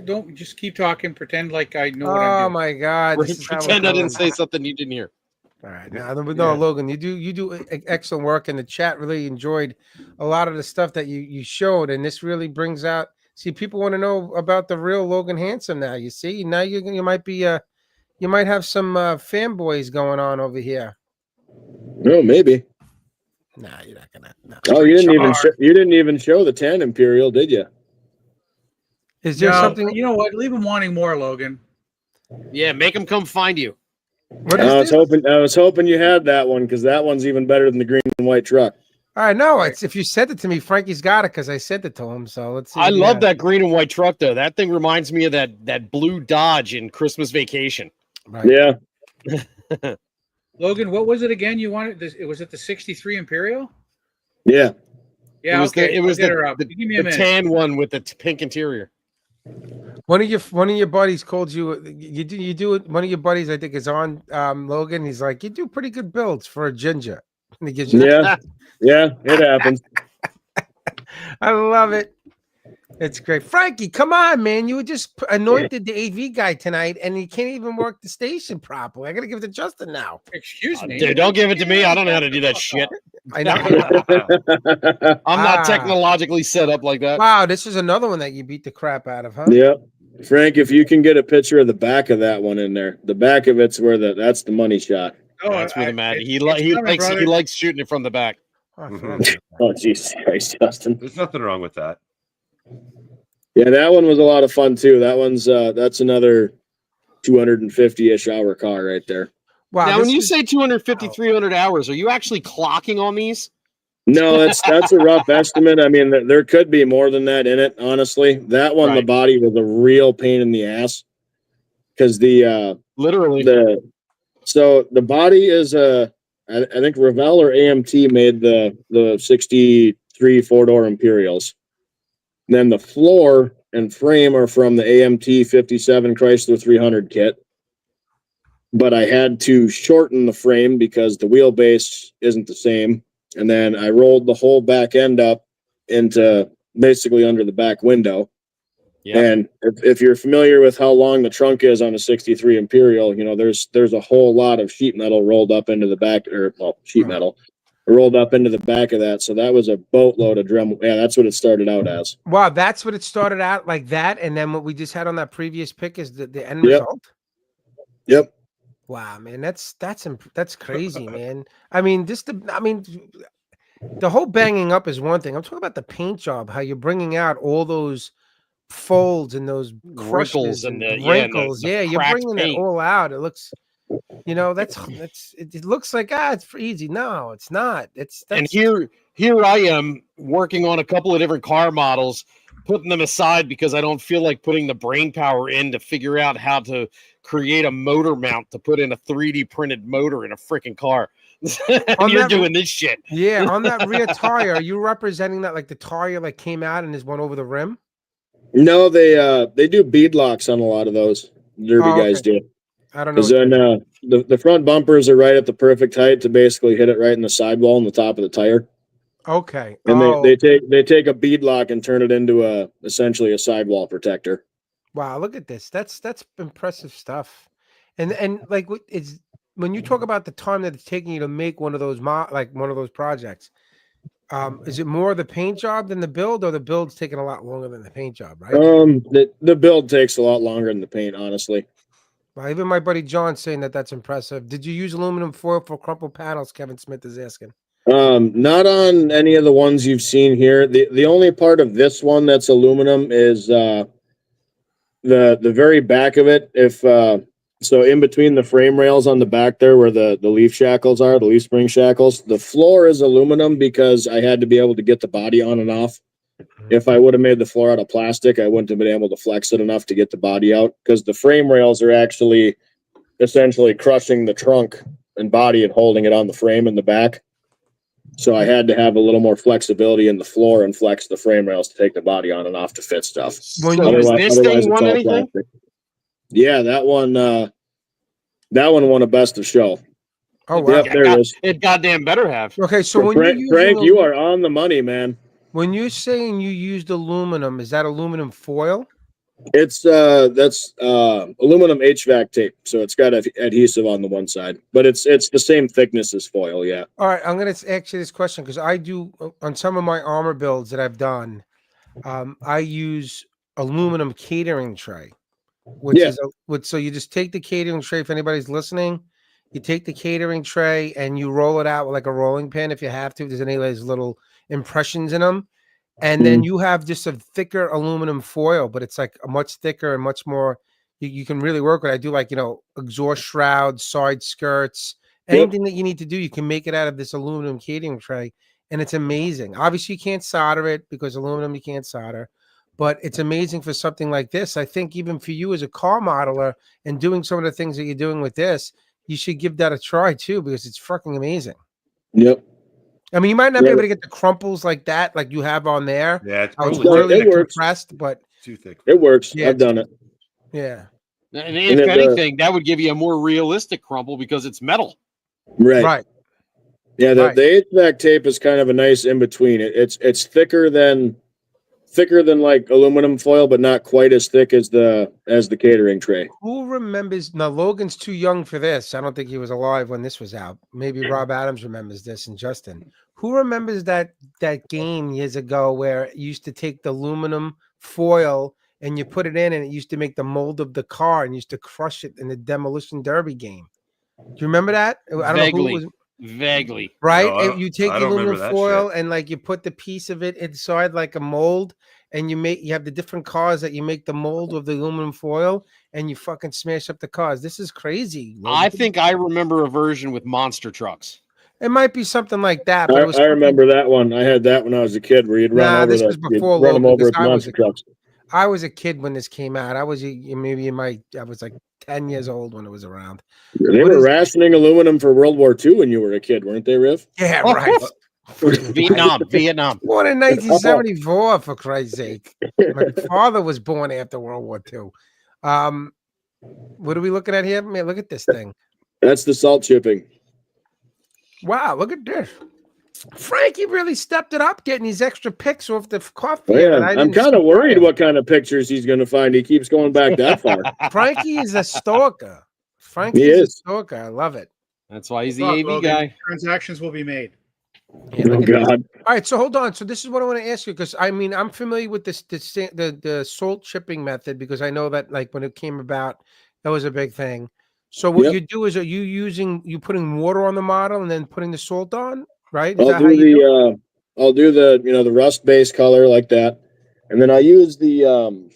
Speaker 5: Don't just keep talking. Pretend like I know what
Speaker 1: Oh
Speaker 5: I'm doing.
Speaker 1: my God! This is how we're
Speaker 2: Pretend I didn't
Speaker 1: going.
Speaker 2: say something you didn't hear.
Speaker 1: All right, no, Logan, you do excellent work, and the chat really enjoyed a lot of the stuff that you showed, and this really brings out. See, people want to know about the real Logan Hanson now. You see, now you might be you might have some fanboys going on over here.
Speaker 3: No, maybe.
Speaker 1: Nah, you're not gonna. No.
Speaker 3: Oh, you didn't even show the 10 Imperial, did you?
Speaker 1: Is there something?
Speaker 5: You know what? Leave them wanting more, Logan.
Speaker 2: Yeah, make them come find you.
Speaker 1: What
Speaker 3: I
Speaker 1: is
Speaker 3: was
Speaker 1: this?
Speaker 3: I was hoping you had that one because that one's even better than the green and white truck.
Speaker 1: All right, no, it's if you sent it to me, Frankie's got it because I sent it to him. So let's see.
Speaker 2: I love that green and white truck though. That thing reminds me of that blue Dodge in Christmas Vacation.
Speaker 1: Right.
Speaker 3: Yeah.
Speaker 5: Logan, what was it again? You wanted this? Was it the '63 Imperial?
Speaker 3: Yeah.
Speaker 5: Yeah,
Speaker 2: It was
Speaker 5: I'll get her up.
Speaker 2: the
Speaker 5: Give me a minute.
Speaker 2: tan one with the pink interior.
Speaker 1: One of your buddies called you. You do it. One of your buddies, I think, is on Logan. He's like, you do pretty good builds for a ginger. And he gives you
Speaker 3: Yeah. Yeah, it happens.
Speaker 1: I love it. It's great. Frankie, come on, man. You were just anointed the AV guy tonight, and you can't even work the station properly. I got to give it to Justin now.
Speaker 5: Excuse me.
Speaker 2: Dude, don't give it to me. I don't know how to do that shit.
Speaker 1: I know.
Speaker 2: I'm not technologically set up like that.
Speaker 1: Wow, this is another one that you beat the crap out of, huh?
Speaker 3: Yep. Frank, if you can get a picture of the back of that one in there, the back of it's where that's the money shot.
Speaker 5: Oh,
Speaker 2: That's where the mad. He
Speaker 5: brother.
Speaker 2: likes shooting it from the back.
Speaker 3: Oh, Jesus Christ, Justin.
Speaker 4: There's nothing wrong with that.
Speaker 3: Yeah, that one was a lot of fun too. That one's that's another 250-ish hour car right there.
Speaker 1: Wow.
Speaker 2: Now, when you say 250, 300 hours, are you actually clocking on these?
Speaker 3: No, that's a rough estimate. I mean, there could be more than that in it, honestly. That one, the
Speaker 2: Right.
Speaker 3: body was a real pain in the ass because
Speaker 2: Literally.
Speaker 3: So the body is I think Revell or AMT made the 63 4-door Imperials. Then the floor and frame are from the AMT 57 Chrysler 300 kit. But I had to shorten the frame because the wheelbase isn't the same. And then I rolled the whole back end up into basically under the back window.
Speaker 2: Yeah.
Speaker 3: And if you're familiar with how long the trunk is on a 63 Imperial, there's a whole lot of sheet metal rolled up into the back, metal rolled up into the back of that. So that was a boatload of Dremel. Yeah, that's what it started out as.
Speaker 1: Wow, that's what it started out like that, and then what we just had on that previous pick is the end result.
Speaker 3: Yep.
Speaker 1: Wow, man, that's crazy, man. I mean, the whole banging up is one thing. I'm talking about the paint job, how you're bringing out all those folds and those
Speaker 2: Wrinkles and the
Speaker 1: wrinkles.
Speaker 2: the
Speaker 1: Yeah, you're
Speaker 2: cracked
Speaker 1: bringing
Speaker 2: paint.
Speaker 1: it all out. It looks, it looks like it's easy. No, it's not.
Speaker 2: And here I am working on a couple of different car models, putting them aside because I don't feel like putting the brain power in to figure out how to create a motor mount to put in a 3D printed motor in a freaking car. You're doing this shit.
Speaker 1: Yeah, on that rear tire, are you representing that like the tire like came out and just went over the rim?
Speaker 3: No, they do bead locks on a lot of those. Derby guys do.
Speaker 1: I don't know.
Speaker 3: Because then the front bumpers are right at the perfect height to basically hit it right in the sidewall on the top of the tire.
Speaker 1: Okay.
Speaker 3: And they take a bead lock and turn it into essentially a sidewall protector.
Speaker 1: Wow, look at this. That's impressive stuff. And like it's when you talk about the time that it's taking you to make one of those projects, is it more the paint job than the build, or the build's taking a lot longer than the paint job, right?
Speaker 3: The build takes a lot longer than the paint, honestly.
Speaker 1: Well, even my buddy John's saying that that's impressive. Did you use aluminum foil for crumpled panels? Kevin Smith is asking.
Speaker 3: Not on any of the ones you've seen here. The only part of this one that's aluminum is the very back of it. So in between the frame rails on the back there where the leaf shackles are, the leaf spring shackles, the floor is aluminum because I had to be able to get the body on and off. If I would have made the floor out of plastic, I wouldn't have been able to flex it enough to get the body out, because the frame rails are actually essentially crushing the trunk and body and holding it on the frame in the back. So I had to have a little more flexibility in the floor and flex the frame rails to take the body on and off to fit stuff.
Speaker 2: So does this thing won anything?
Speaker 3: Plastic. Yeah, that one won a best of show.
Speaker 1: Oh wow!
Speaker 3: Yep, there it is.
Speaker 2: It goddamn better have.
Speaker 1: Okay, so when
Speaker 3: Frank, you are on the money, man.
Speaker 1: When you're saying you used aluminum, is that aluminum foil?
Speaker 3: It's that's aluminum HVAC tape, so it's got adhesive on the one side, but it's the same thickness as foil. Yeah.
Speaker 1: All right, I'm gonna ask you this question because I do on some of my armor builds that I've done. I use aluminum catering tray, which is so you just take the catering tray. If anybody's listening, you take the catering tray and you roll it out with like a rolling pin if you have to. If there's any of those little impressions in them, and then you have just a thicker aluminum foil, but it's like a much thicker and much more. You can really work with. I do like exhaust shrouds, side skirts, anything that you need to do. You can make it out of this aluminum catering tray, and it's amazing. Obviously, you can't solder it because aluminum you can't solder. But it's amazing for something like this. I think even for you as a car modeler and doing some of the things that you're doing with this, you should give that a try too, because it's fucking amazing.
Speaker 3: Yep.
Speaker 1: I mean, you might not be able to get the crumples like that, like you have on there.
Speaker 4: Yeah, it's
Speaker 1: really compressed, but
Speaker 4: too thick.
Speaker 3: It works. Yeah, I've done it.
Speaker 1: Yeah.
Speaker 2: And if anything, that would give you a more realistic crumple because it's metal.
Speaker 3: Right. Yeah, the HVAC tape is kind of a nice in between. It's thicker than like aluminum foil, but not quite as thick as the catering tray.
Speaker 1: Who remembers? Now Logan's too young for this. I don't think he was alive when this was out. Maybe Rob Adams remembers this, and Justin. Who remembers that game years ago where you used to take the aluminum foil and you put it in, and it used to make the mold of the car, and you used to crush it in the demolition derby game? Do you remember that? I don't know who it was.
Speaker 2: Vaguely,
Speaker 1: right?
Speaker 4: No,
Speaker 1: you take the aluminum foil and like you put the piece of it inside like a mold, and you have the different cars that you make the mold of the aluminum foil, and you fucking smash up the cars. This is crazy.
Speaker 2: I think I remember a version with monster trucks.
Speaker 1: It might be something like that. But
Speaker 3: I remember that one. I had that when I was a kid, where you'd run over them over with monster trucks.
Speaker 1: I was a kid when this came out. I was like 10 years old when it was around.
Speaker 3: They were rationing aluminum for World War II when you were a kid, weren't they, Riv?
Speaker 1: Yeah, right.
Speaker 2: Vietnam.
Speaker 1: Born in 1974, for Christ's sake. My father was born after World War II. What are we looking at here? Man, look at this thing.
Speaker 3: That's the salt chipping.
Speaker 1: Wow, look at this. Frankie really stepped it up, getting these extra pics off the coffee.
Speaker 3: Oh, yeah. I'm kind of worried what kind of pictures he's going to find. He keeps going back that far.
Speaker 1: Frankie is a stalker. Frankie is a stalker. I love it.
Speaker 2: That's why he's the AV guy.
Speaker 5: Transactions will be made.
Speaker 1: Yeah,
Speaker 3: oh God!
Speaker 1: All right, so hold on. So this is what I want to ask you, because I mean I'm familiar with the salt chipping method, because I know that like when it came about, that was a big thing. So what you do is, are you putting water on the model and then putting the salt on? Right?
Speaker 3: I'll do the rust base color like that, and then I use the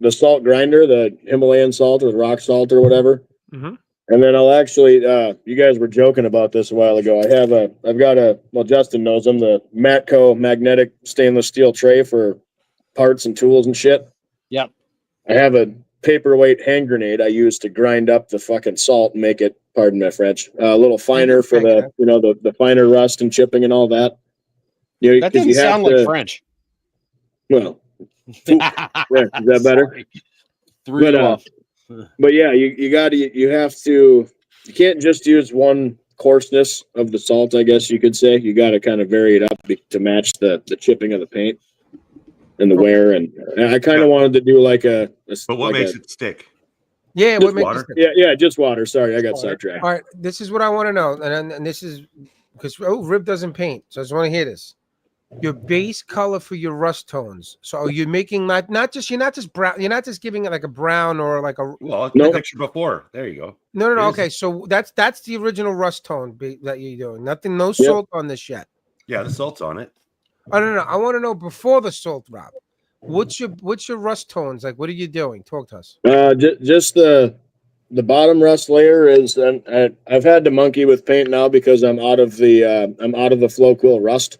Speaker 3: salt grinder, the Himalayan salt or the rock salt or whatever.
Speaker 1: Mm-hmm.
Speaker 3: And then I'll actually, you guys were joking about this a while ago. I've got Justin knows them, the Matco magnetic stainless steel tray for parts and tools and shit.
Speaker 2: Yep.
Speaker 3: I have a paperweight hand grenade I use to grind up the fucking salt and make it pardon my French, a little finer for the, you know, the finer rust and chipping and all that. You know,
Speaker 2: That didn't sound like French.
Speaker 3: Well, is that better?
Speaker 2: Threw you off.
Speaker 3: But yeah, you have to, you can't just use one coarseness of the salt, I guess you could say. You got to kind of vary it up to match the chipping of the paint and the wear. And I kind of wanted to do like a
Speaker 4: but what makes it stick?
Speaker 1: Yeah,
Speaker 3: just
Speaker 1: what makes
Speaker 3: water? Yeah, just water. Sorry, I got sidetracked.
Speaker 1: All right, this is what I want to know, and this is because Rib doesn't paint, so I just want to hear this. Your base color for your rust tones. So are you making you're not just brown, you're not just giving it like a brown or like a
Speaker 4: picture before. There you go.
Speaker 1: No. Okay, so that's the original rust tone that you're doing. Nothing, no salt on this yet.
Speaker 4: Yeah, the salt's on it.
Speaker 1: Oh no. I want to know before the salt, Rob. What's your rust tones like? What are you doing? Talk to us.
Speaker 3: Just the bottom rust layer is, and I've had to monkey with paint now because I'm out of the Flow Quill rust.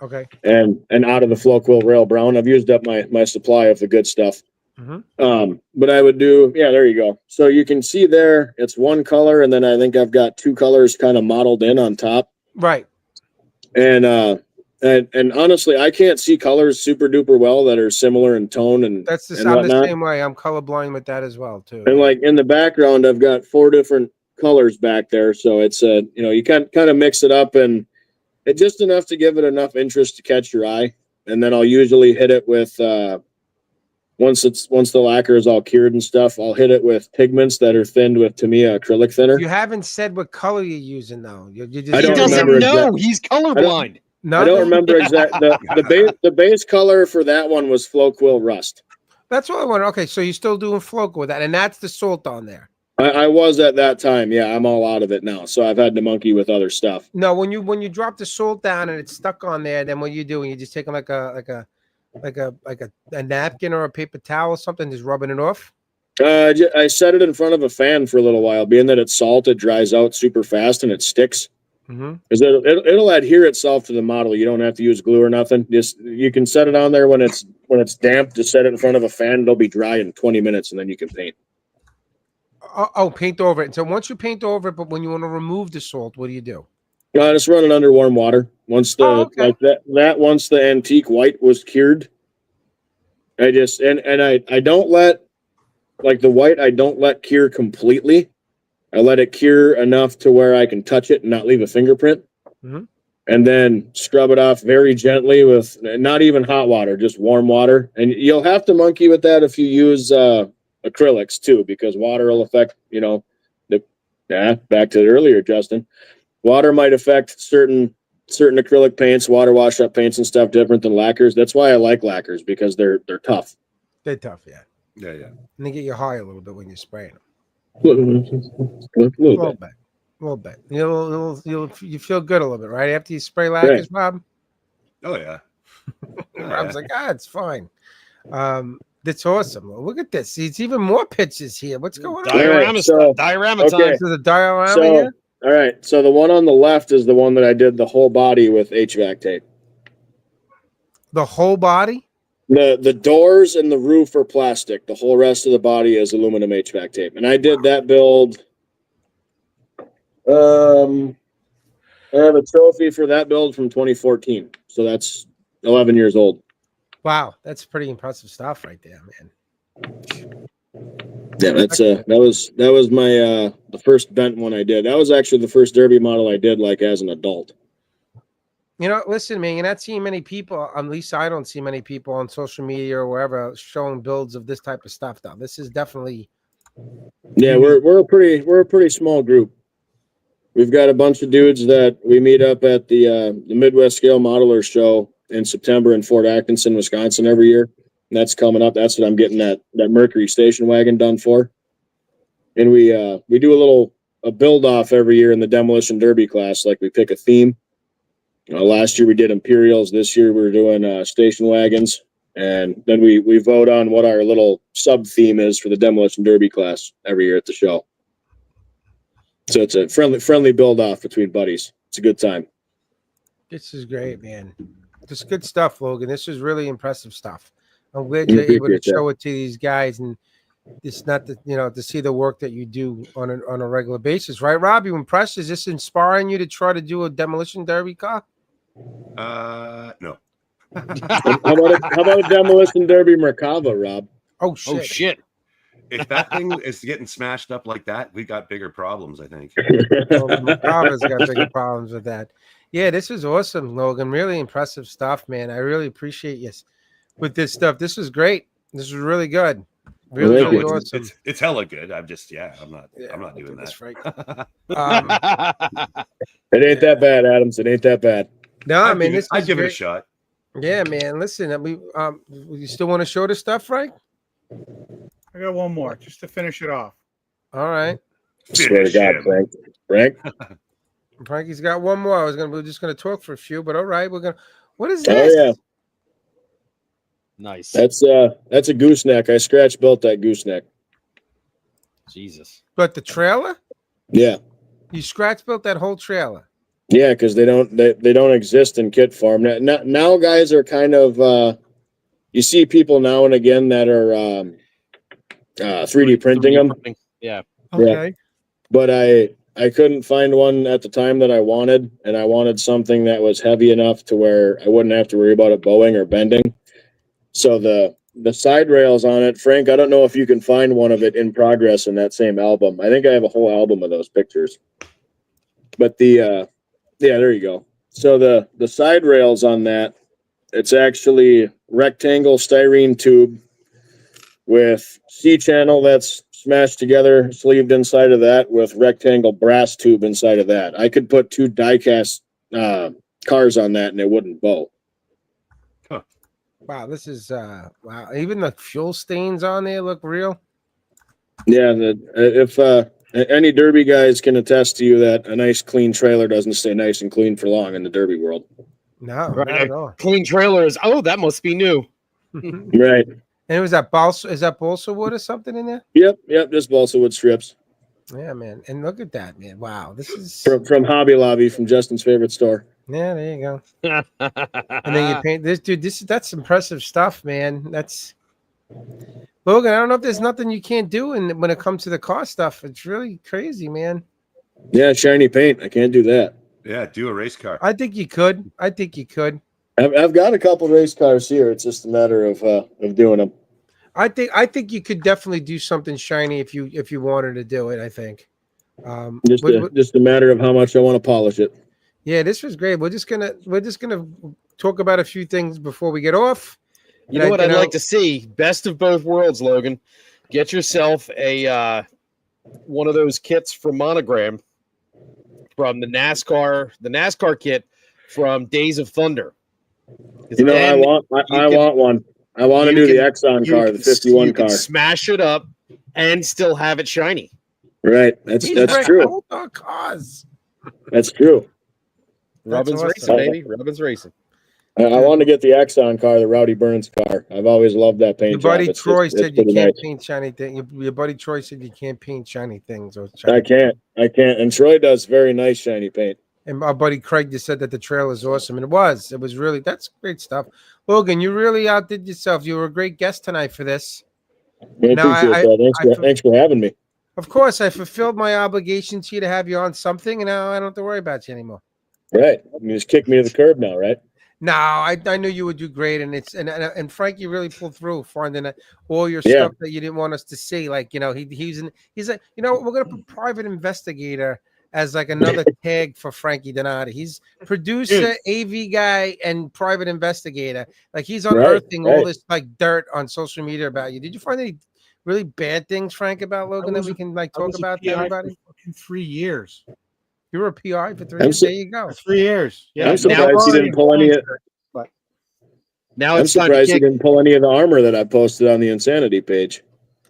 Speaker 1: Okay.
Speaker 3: And out of the Flow Quill rail brown. I've used up my supply of the good stuff. But I would do, there you go. So you can see there, it's one color, and then I think I've got two colors kind of modeled in on top.
Speaker 1: Right.
Speaker 3: And honestly, I can't see colors super duper well that are similar in tone and
Speaker 1: I'm
Speaker 3: whatnot.
Speaker 1: the same way. I'm colorblind with that as well too.
Speaker 3: And like in the background, I've got 4 different colors back there. So it's you kind of mix it up and it's just enough to give it enough interest to catch your eye. And then I'll usually hit it with once the lacquer is all cured and stuff, I'll hit it with pigments that are thinned with Tamiya acrylic thinner.
Speaker 1: You haven't said what color you're using though.
Speaker 2: He doesn't know. He's colorblind.
Speaker 3: I don't remember exactly. The base color for that one was Flow Quill rust.
Speaker 1: That's what I want. Okay, so you're still doing Flow Quill with that, and that's the salt on there.
Speaker 3: I was at that time. Yeah, I'm all out of it now. So I've had to monkey with other stuff.
Speaker 1: No, when you drop the salt down and it's stuck on there, then what you're doing, you're just taking like a napkin or a paper towel or something, just rubbing it off.
Speaker 3: I set it in front of a fan for a little while, being that it's salt, it dries out super fast and it sticks. Because it'll adhere itself to the model. You don't have to use glue or nothing. Just you can set it on there when it's damp. Just set it in front of a fan. It'll be dry in 20 minutes, and then you can paint.
Speaker 1: Paint over it. So once you paint over it, but when you want to remove the salt, what do you do?
Speaker 3: Just run it under warm water. Once the once the antique white was cured, I just I don't let the white. I don't let cure completely. I let it cure enough to where I can touch it and not leave a fingerprint, and then scrub it off very gently with not even hot water, just warm water. And you'll have to monkey with that if you use acrylics too, because water will affect, back to it earlier, Justin. Water might affect certain acrylic paints, water wash up paints and stuff different than lacquers. That's why I like lacquers, because they're tough.
Speaker 1: They're tough, yeah.
Speaker 4: Yeah.
Speaker 1: And they get you high a little bit when you're spraying them.
Speaker 3: A little
Speaker 1: bit. You feel good a little bit, right? After you spray lacquers, Rob?
Speaker 4: Oh yeah.
Speaker 1: Rob's like, it's fine. That's awesome. Look at this. It's even more pictures here. What's going on?
Speaker 2: Diorama time.
Speaker 1: So the diorama here?
Speaker 3: All right. So the one on the left is the one that I did the whole body with HVAC tape.
Speaker 1: The whole body?
Speaker 3: The doors and the roof are plastic. The whole rest of the body is aluminum HVAC tape. And I did that build. I have a trophy for that build from 2014. So that's 11 years old.
Speaker 1: Wow, that's pretty impressive stuff right there, man.
Speaker 3: Yeah, that was my the first bent one I did. That was actually the first derby model I did as an adult.
Speaker 1: Listen, man, you're not seeing many people, at least I don't see many people on social media or wherever showing builds of this type of stuff though. This is definitely
Speaker 3: we're a pretty small group. We've got a bunch of dudes that we meet up at the Midwest Scale Modeler Show in September in Fort Atkinson, Wisconsin every year. And that's coming up. That's what I'm getting that Mercury station wagon done for. And we do a build off every year in the demolition derby class. We pick a theme. Last year we did Imperials. This year we're doing station wagons. And then we vote on what our little sub theme is for the demolition derby class every year at the show. So it's a friendly build off between buddies. It's a good time.
Speaker 1: This is great, man. This is good stuff, Logan. This is really impressive stuff. I'm glad you're able to show it to these guys. And it's not the, to see the work that you do on a regular basis, right, Rob? You impressed? Is this inspiring you to try to do a demolition derby car?
Speaker 4: No.
Speaker 3: How about a demolition derby Merkava, Rob?
Speaker 1: Oh shit!
Speaker 2: Oh shit!
Speaker 4: If that thing is getting smashed up like that, we got bigger problems, I think.
Speaker 1: Well, Merkava's got bigger problems with that. Yeah, this was awesome, Logan. Really impressive stuff, man. I really appreciate you with this stuff. This was great. This was really good. Really,
Speaker 3: Thank
Speaker 1: really
Speaker 3: you.
Speaker 1: awesome.
Speaker 4: It's hella good. I'm not doing
Speaker 1: That's
Speaker 4: that.
Speaker 1: right.
Speaker 3: It ain't that bad, Adams. It ain't that bad.
Speaker 1: No, I mean,
Speaker 4: I'd give it a shot.
Speaker 1: Yeah, man. Listen, you still want to show the stuff, Frank?
Speaker 5: I got one more just to finish it off.
Speaker 1: All right.
Speaker 3: Swear to God, Frank.
Speaker 1: Frankie's got one more. We're just gonna talk for a few, but all right, what is
Speaker 3: Oh
Speaker 1: this?
Speaker 3: yeah.
Speaker 2: Nice.
Speaker 3: That's a gooseneck. I scratch built that gooseneck.
Speaker 2: Jesus.
Speaker 1: But the trailer?
Speaker 3: Yeah.
Speaker 1: You scratch built that whole trailer.
Speaker 3: Yeah, because they don't exist in kit form. Now guys are kind of you see people now and again that are 3D printing them.
Speaker 2: Yeah.
Speaker 1: Okay.
Speaker 3: Yeah. But I couldn't find one at the time that I wanted, and I wanted something that was heavy enough to where I wouldn't have to worry about it bowing or bending. So the side rails on it, Frank, I don't know if you can find one of it in progress in that same album. I think I have a whole album of those pictures. But yeah, there you go. So the side rails on that, it's actually rectangle styrene tube with C-channel that's smashed together, sleeved inside of that with rectangle brass tube inside of that. I could put 2 die-cast cars on that and it wouldn't bow.
Speaker 1: Wow, this is wow. Even the fuel stains on there look real.
Speaker 3: Yeah, if any derby guys can attest to you that a nice clean trailer doesn't stay nice and clean for long in the derby world.
Speaker 1: No,
Speaker 2: Right.
Speaker 1: not at all.
Speaker 2: Clean trailer is that must be new.
Speaker 3: Right.
Speaker 1: And it was that balsa. Is that balsa wood or something in there?
Speaker 3: Yep, just balsa wood strips.
Speaker 1: Yeah, man. And look at that, man. Wow, this is
Speaker 3: From Hobby Lobby, from Justin's favorite store.
Speaker 1: yeah. There you go. And then you paint this, dude. That's impressive stuff, man. That's Logan. I don't know if there's nothing you can't do, and when it comes to the car stuff, it's really crazy, man.
Speaker 3: Yeah, shiny paint. I can't do that.
Speaker 4: Yeah, do a race car.
Speaker 1: I think you could.
Speaker 3: I've got a couple race cars here. It's just a matter of doing them.
Speaker 1: I think you could definitely do something shiny if you wanted to do it. I think.
Speaker 3: Just a matter of how much I want to polish it.
Speaker 1: Yeah, this was great. We're just gonna talk about a few things before we get off.
Speaker 2: You know what I'd like to see? Best of both worlds, Logan. Get yourself a one of those kits from Monogram from the NASCAR kit from Days of Thunder.
Speaker 3: You know, I want one. I want to do the Exxon car, the 51 car.
Speaker 2: Smash it up and still have it shiny.
Speaker 3: Right. That's true.
Speaker 1: Cars.
Speaker 3: That's true.
Speaker 2: Robin's
Speaker 1: awesome.
Speaker 2: racing, baby. Robin's racing.
Speaker 3: I want to get the Exxon car, the Rowdy Burns car. I've always loved that paint
Speaker 1: Your buddy
Speaker 3: job.
Speaker 1: Troy said you
Speaker 3: pretty
Speaker 1: can't
Speaker 3: nice.
Speaker 1: paint shiny things. Your buddy Troy said you can't paint shiny things.
Speaker 3: I can't. And Troy does very nice shiny paint.
Speaker 1: And our buddy Craig just said that the trail is awesome, and it was really, that's great stuff. Logan, you really outdid yourself. You were a great guest tonight for this.
Speaker 3: I appreciate that. Thanks for having me.
Speaker 1: Of course, I fulfilled my obligation to you to have you on something, and now I don't have to worry about you anymore.
Speaker 3: Right. You just kick me to the curb now, right?
Speaker 1: No, I knew you would do great, and Frankie really pulled through, finding all your stuff that you didn't want us to see. Like, he's like, we're gonna put private investigator as like another tag for Frankie Donati. He's producer, AV guy, and private investigator. Like, he's unearthing all this like dirt on social media about you. Did you find any really bad things, Frank, about Logan that we can like talk about to everybody?
Speaker 5: For 3 years.
Speaker 1: You were a PI for 3 years. There you go.
Speaker 5: 3 years. Yeah.
Speaker 3: I'm surprised he didn't pull any of
Speaker 5: but
Speaker 2: now
Speaker 3: I'm surprised he didn't pull any of the armor that I posted on the Insanity page.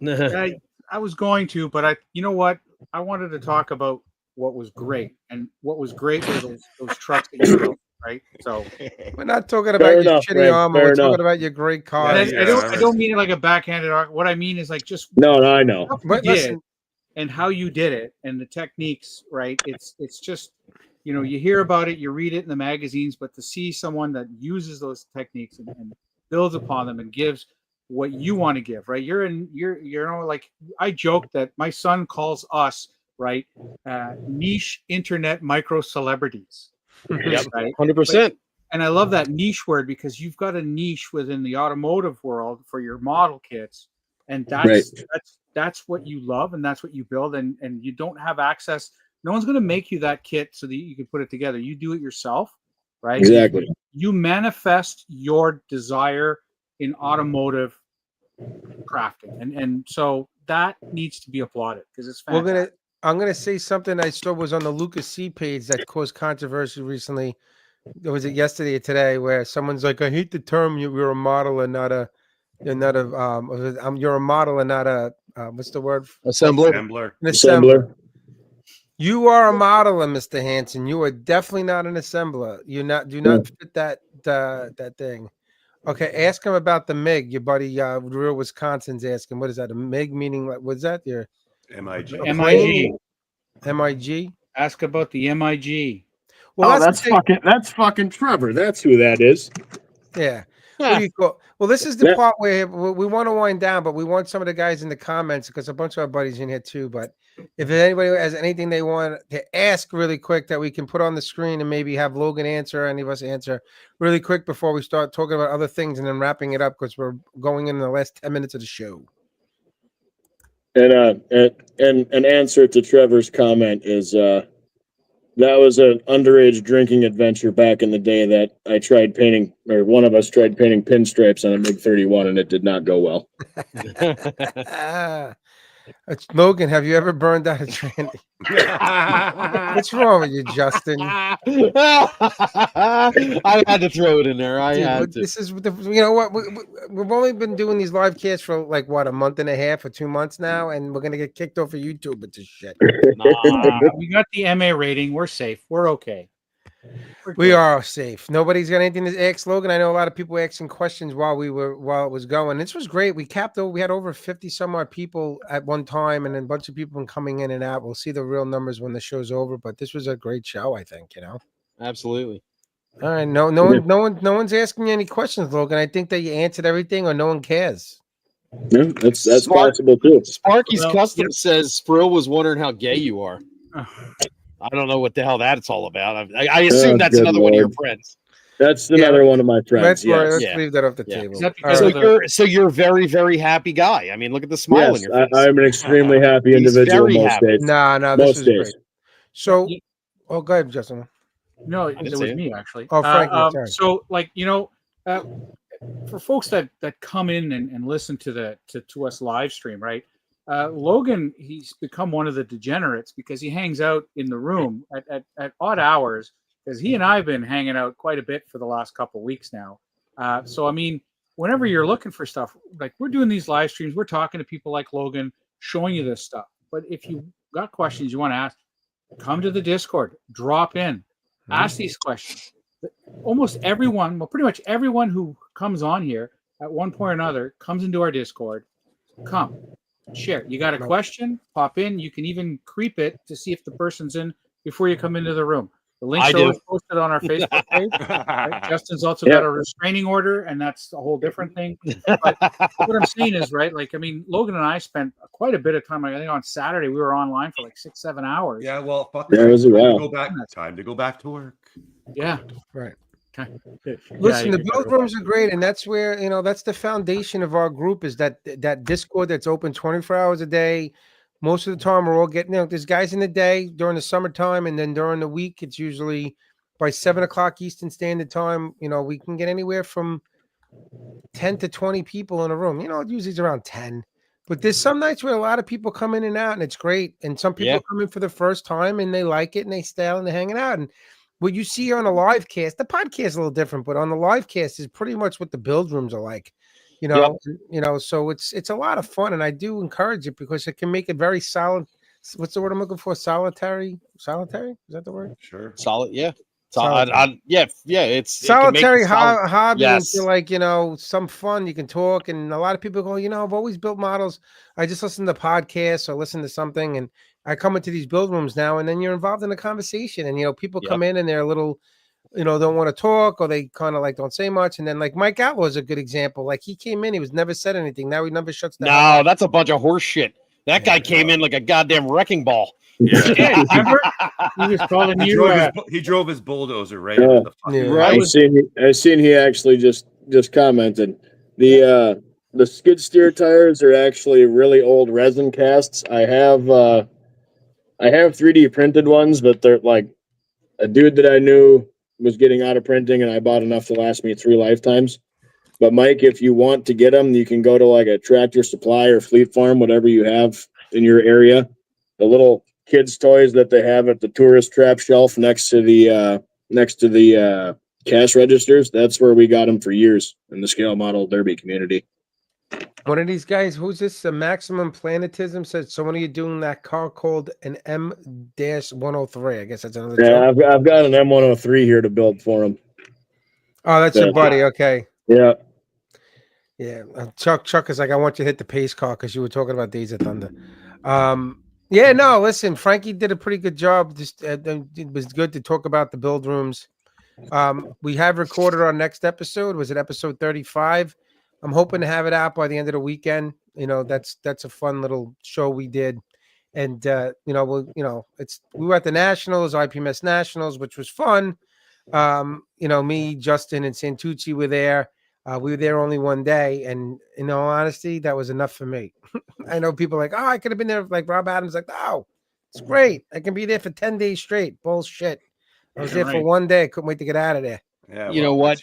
Speaker 5: I was going to, but you know what? I wanted to talk about what was great, and what was great were those trucks that you built, right? So
Speaker 1: we're not talking about your shitty armor. We're talking about your great car.
Speaker 5: I don't mean it like a backhanded argument. What I mean is like just
Speaker 3: no, I know.
Speaker 1: But listen,
Speaker 5: and how you did it and the techniques, right? It's just, you hear about it, you read it in the magazines, but to see someone that uses those techniques and builds upon them and gives what you want to give, right? You're like, I joke that my son calls us, right, niche internet micro celebrities.
Speaker 2: Yep,
Speaker 5: right?
Speaker 2: 100%.
Speaker 5: And I love that niche word because you've got a niche within the automotive world for your model kits, and that's what you love, and that's what you build, and you don't have access. No one's going to make you that kit so that you can put it together. You do it yourself, right?
Speaker 3: Exactly.
Speaker 5: You manifest your desire in automotive crafting, and so that needs to be applauded because it's fantastic.
Speaker 1: I'm gonna say something I saw was on the Lucas C page that caused controversy recently. Was it yesterday or today where someone's like, I hate the term you're a model and not a you're a model and not a what's the word?
Speaker 2: Assembler.
Speaker 1: An assembler. You are a modeler, Mr. Hanson. You are definitely not an assembler. Do not fit that thing. Okay, ask him about the MIG. Your buddy Real Wisconsin's asking, what is that? A MIG meaning like what's that? Your
Speaker 4: MIG.
Speaker 1: MIG?
Speaker 5: Ask about the MIG.
Speaker 3: Well, that's fucking Trevor. That's who that is.
Speaker 1: Yeah. What do you call? Well, this is the part where we want to wind down, but we want some of the guys in the comments because a bunch of our buddies in here too. But if anybody has anything they want to ask really quick that we can put on the screen and maybe have Logan answer, any of us answer really quick before we start talking about other things and then wrapping it up because we're going in the last 10 minutes of the show.
Speaker 3: And an answer to Trevor's comment is that was an underage drinking adventure back in the day that I tried painting, or one of us tried painting pinstripes on a MiG-31, and it did not go well.
Speaker 1: Logan, have you ever burned out a tranny? What's wrong with you, Justin?
Speaker 2: I had to throw it in there.
Speaker 1: This is you know what we've only been doing these live casts for like what, a month and a half or 2 months now, and we're gonna get kicked off of YouTube with this shit.
Speaker 5: We got the MA rating. We're safe. We're okay.
Speaker 1: We are safe. Nobody's got anything to ask Logan. I know a lot of people asking questions while it was going. This was great. We had over 50 some odd people at one time, and then a bunch of people coming in and out. We'll see the real numbers when the show's over, but this was a great show, I think,
Speaker 2: Absolutely.
Speaker 1: All right. No one's asking you any questions, Logan. I think that you answered everything, or no one cares.
Speaker 3: Yeah, that's possible too.
Speaker 2: Sparky's Custom says Sprill was wondering how gay you are. I don't know what the hell that's all about. I assume that's another one of your friends.
Speaker 3: That's another one of my friends.
Speaker 1: Let's leave that off the table.
Speaker 2: So you're a very, very happy guy. I mean, look at the smile on your face.
Speaker 3: I'm an extremely happy individual most days.
Speaker 1: No, this is great. So, go ahead, Justin.
Speaker 5: No, it was me actually.
Speaker 1: Oh, Frank.
Speaker 5: So, for folks that come in and listen to us live stream, right? Logan, he's become one of the degenerates because he hangs out in the room at odd hours, because he and I have been hanging out quite a bit for the last couple of weeks now. So, I mean, whenever you're looking for stuff, like we're doing these live streams, we're talking to people like Logan, showing you this stuff. But if you got questions you want to ask, come to the Discord, drop in, ask these questions. Almost everyone, well, pretty much everyone who comes on here at one point or another comes into our Discord. Come. Share. You got a question? Pop in. You can even creep it to see if the person's in before you come into the room. The links are posted on our Facebook page. Right? Justin's also got a restraining order, and that's a whole different thing. But what I'm saying is, right, like, I mean, Logan and I spent quite a bit of time. I think on Saturday we were online for like 6-7 hours.
Speaker 4: Yeah, well, fuck.
Speaker 3: Yeah, it was
Speaker 4: time to go back to work.
Speaker 5: Yeah.
Speaker 1: Right. Listen, the build rooms are great, and that's where that's the foundation of our group, is that Discord that's open 24 hours a day. Most of the time we're all getting there's guys in the day during the summertime, and then during the week it's usually by 7 o'clock Eastern Standard Time. We can get anywhere from 10 to 20 people in a room. Usually it's around 10, but there's some nights where a lot of people come in and out, and it's great. And some people come in for the first time and they like it and they stay and they're hanging out. And what you see on a live cast, the podcast is a little different, but on the live cast is pretty much what the build rooms are like, so it's a lot of fun, and I do encourage it because it can make it very solid. What's the word I'm looking for? Solitary? Is that the word?
Speaker 4: Sure.
Speaker 2: Solid. Yeah.
Speaker 1: It's solitary hobby. Yes. Into some fun. You can talk, and a lot of people go, I've always built models. I just listen to podcasts or listen to something, and I come into these build rooms now, and then you're involved in a conversation, and people come in and they're a little don't want to talk, or they kind of like don't say much. And then like Mike Outlaw is a good example. Like he came in, he was never said anything. Now he never shuts down.
Speaker 2: No, that's a bunch of horse shit. That guy came in like a goddamn wrecking ball.
Speaker 5: Yeah, remember? He was calling you.
Speaker 4: He drove his bulldozer right into the fucking
Speaker 2: right.
Speaker 3: I seen he actually just commented the skid steer tires are actually really old resin casts. I have 3D printed ones, but they're like a dude that I knew was getting out of printing, and I bought enough to last me 3 lifetimes. But Mike, if you want to get them, you can go to like a Tractor Supply or Fleet Farm, whatever you have in your area. The little kids' toys that they have at the tourist trap shelf next to the cash registers. That's where we got them for years in the scale model derby community.
Speaker 1: One of these guys, who's this? Maximum Planetism said, so when are you doing that car called an M-103? I guess that's another joke.
Speaker 3: I've got an M103 here to build for him.
Speaker 1: Oh, that's your buddy. Okay.
Speaker 3: Yeah.
Speaker 1: Yeah. Chuck is like, I want you to hit the pace car because you were talking about Days of Thunder. Yeah, no, listen, Frankie did a pretty good job. Just it was good to talk about the build rooms. We have recorded our next episode. Was it episode 35? I'm hoping to have it out by the end of the weekend. That's a fun little show we did. And we were at the Nationals, IPMS Nationals, which was fun. Me, Justin, and Santucci were there. We were there only one day, and in all honesty, that was enough for me. I know people are like, oh, I could have been there. Like Rob Adams, like, oh, it's great. I can be there for 10 days straight. Bullshit. I was there for one day. I couldn't wait to get out of there.
Speaker 2: Yeah, you know what?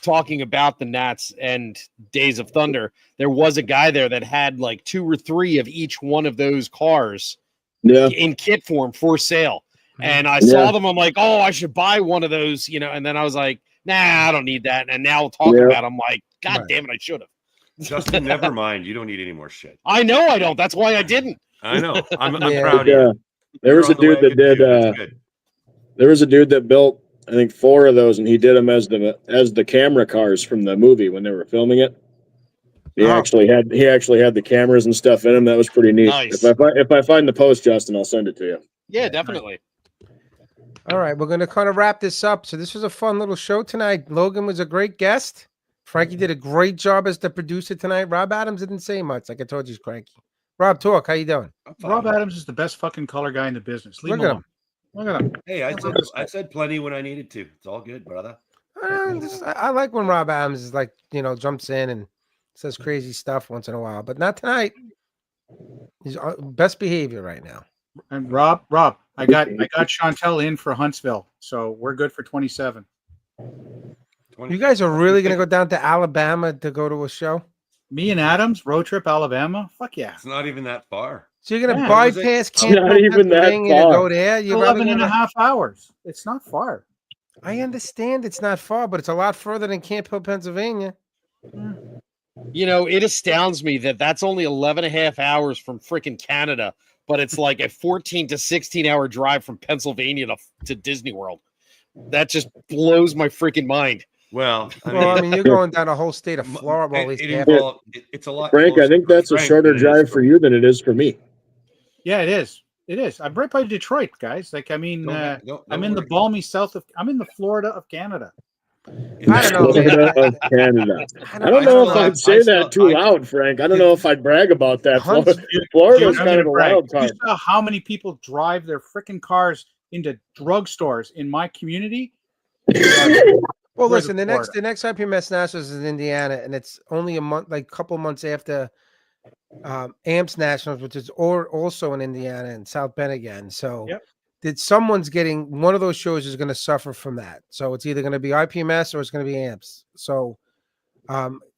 Speaker 2: Talking about the Nats and Days of Thunder, there was a guy there that had like 2 or 3 of each one of those cars in kit form for sale. And I saw them. I'm like, oh, I should buy one of those, and then I was like, nah, I don't need that. And now talking about it, I'm like, God damn it, I should have.
Speaker 4: Justin, never mind. You don't need any more shit.
Speaker 2: I know I don't. That's why I didn't.
Speaker 4: I know. I'm proud of you.
Speaker 3: There was a dude that did. There was a dude that built, I think, 4 of those, and he did them as the camera cars from the movie when they were filming it. He actually had the cameras and stuff in them. That was pretty neat.
Speaker 2: Nice.
Speaker 3: If I find the post, Justin, I'll send it to you.
Speaker 2: Yeah, definitely.
Speaker 1: All right, we're going to kind of wrap this up. So this was a fun little show tonight. Logan was a great guest. Frankie did a great job as the producer tonight. Rob Adams didn't say much. Like I told you, he's cranky. Rob, talk. How you doing?
Speaker 5: Rob Adams is the best fucking color guy in the business. Leave him alone. Look at him.
Speaker 4: Hey, I said plenty when I needed to. It's all good, brother.
Speaker 1: I like when Rob Adams is like, jumps in and says crazy stuff once in a while, but not tonight. He's best behavior right now.
Speaker 5: And Rob, I got Chantel in for Huntsville, so we're good for 27.
Speaker 1: You guys are really gonna go down to Alabama to go to a show?
Speaker 5: Me and Adams road trip Alabama. Fuck yeah!
Speaker 4: It's not even that far.
Speaker 1: So you're gonna bypass
Speaker 3: Campbell, Pennsylvania
Speaker 1: to go there? You're
Speaker 5: 11.5 hours. It's not far.
Speaker 1: I understand it's not far, but it's a lot further than Camp Hill, Pennsylvania.
Speaker 2: It astounds me that that's only 11.5 hours from freaking Canada, but it's like a 14 to 16 hour drive from Pennsylvania to Disney World. That just blows my freaking mind.
Speaker 4: Well,
Speaker 1: I mean, you're going down a whole state of Florida.
Speaker 4: It's a lot.
Speaker 3: Frank, I think that's a shorter drive for you than it is for me.
Speaker 5: Yeah, it is. It is. I'm right by Detroit, guys. Like, I mean, I'm in the balmy south of. I'm in the Florida of Canada.
Speaker 1: I don't know.
Speaker 3: Florida of Canada. I don't know if I'd say that too loud, Frank. I don't know if I'd brag about that. Florida's kind of a wild card.
Speaker 5: You saw how many people drive their freaking cars into drugstores in my community?
Speaker 1: Well, listen, the next IPMS Nationals is in Indiana, and it's only a month, like a couple months after AMPS Nationals, which is also in Indiana and South Bend again. So someone's getting one of those shows is going to suffer from that. So it's either going to be IPMS or it's going to be AMPS. So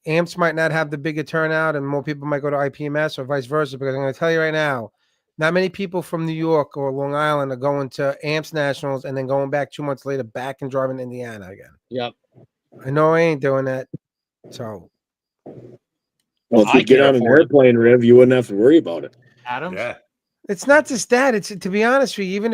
Speaker 1: AMPS might not have the bigger turnout, and more people might go to IPMS or vice versa. Because I'm going to tell you right now, not many people from New York or Long Island are going to AMPS Nationals and then going back 2 months later back and driving to Indiana again.
Speaker 2: Yep.
Speaker 1: I know I ain't doing that. So.
Speaker 3: Well, if you get on an airplane, Riv, you wouldn't have to worry about it.
Speaker 5: Adams?
Speaker 4: Yeah.
Speaker 1: It's not just that. It's, to be honest with you, even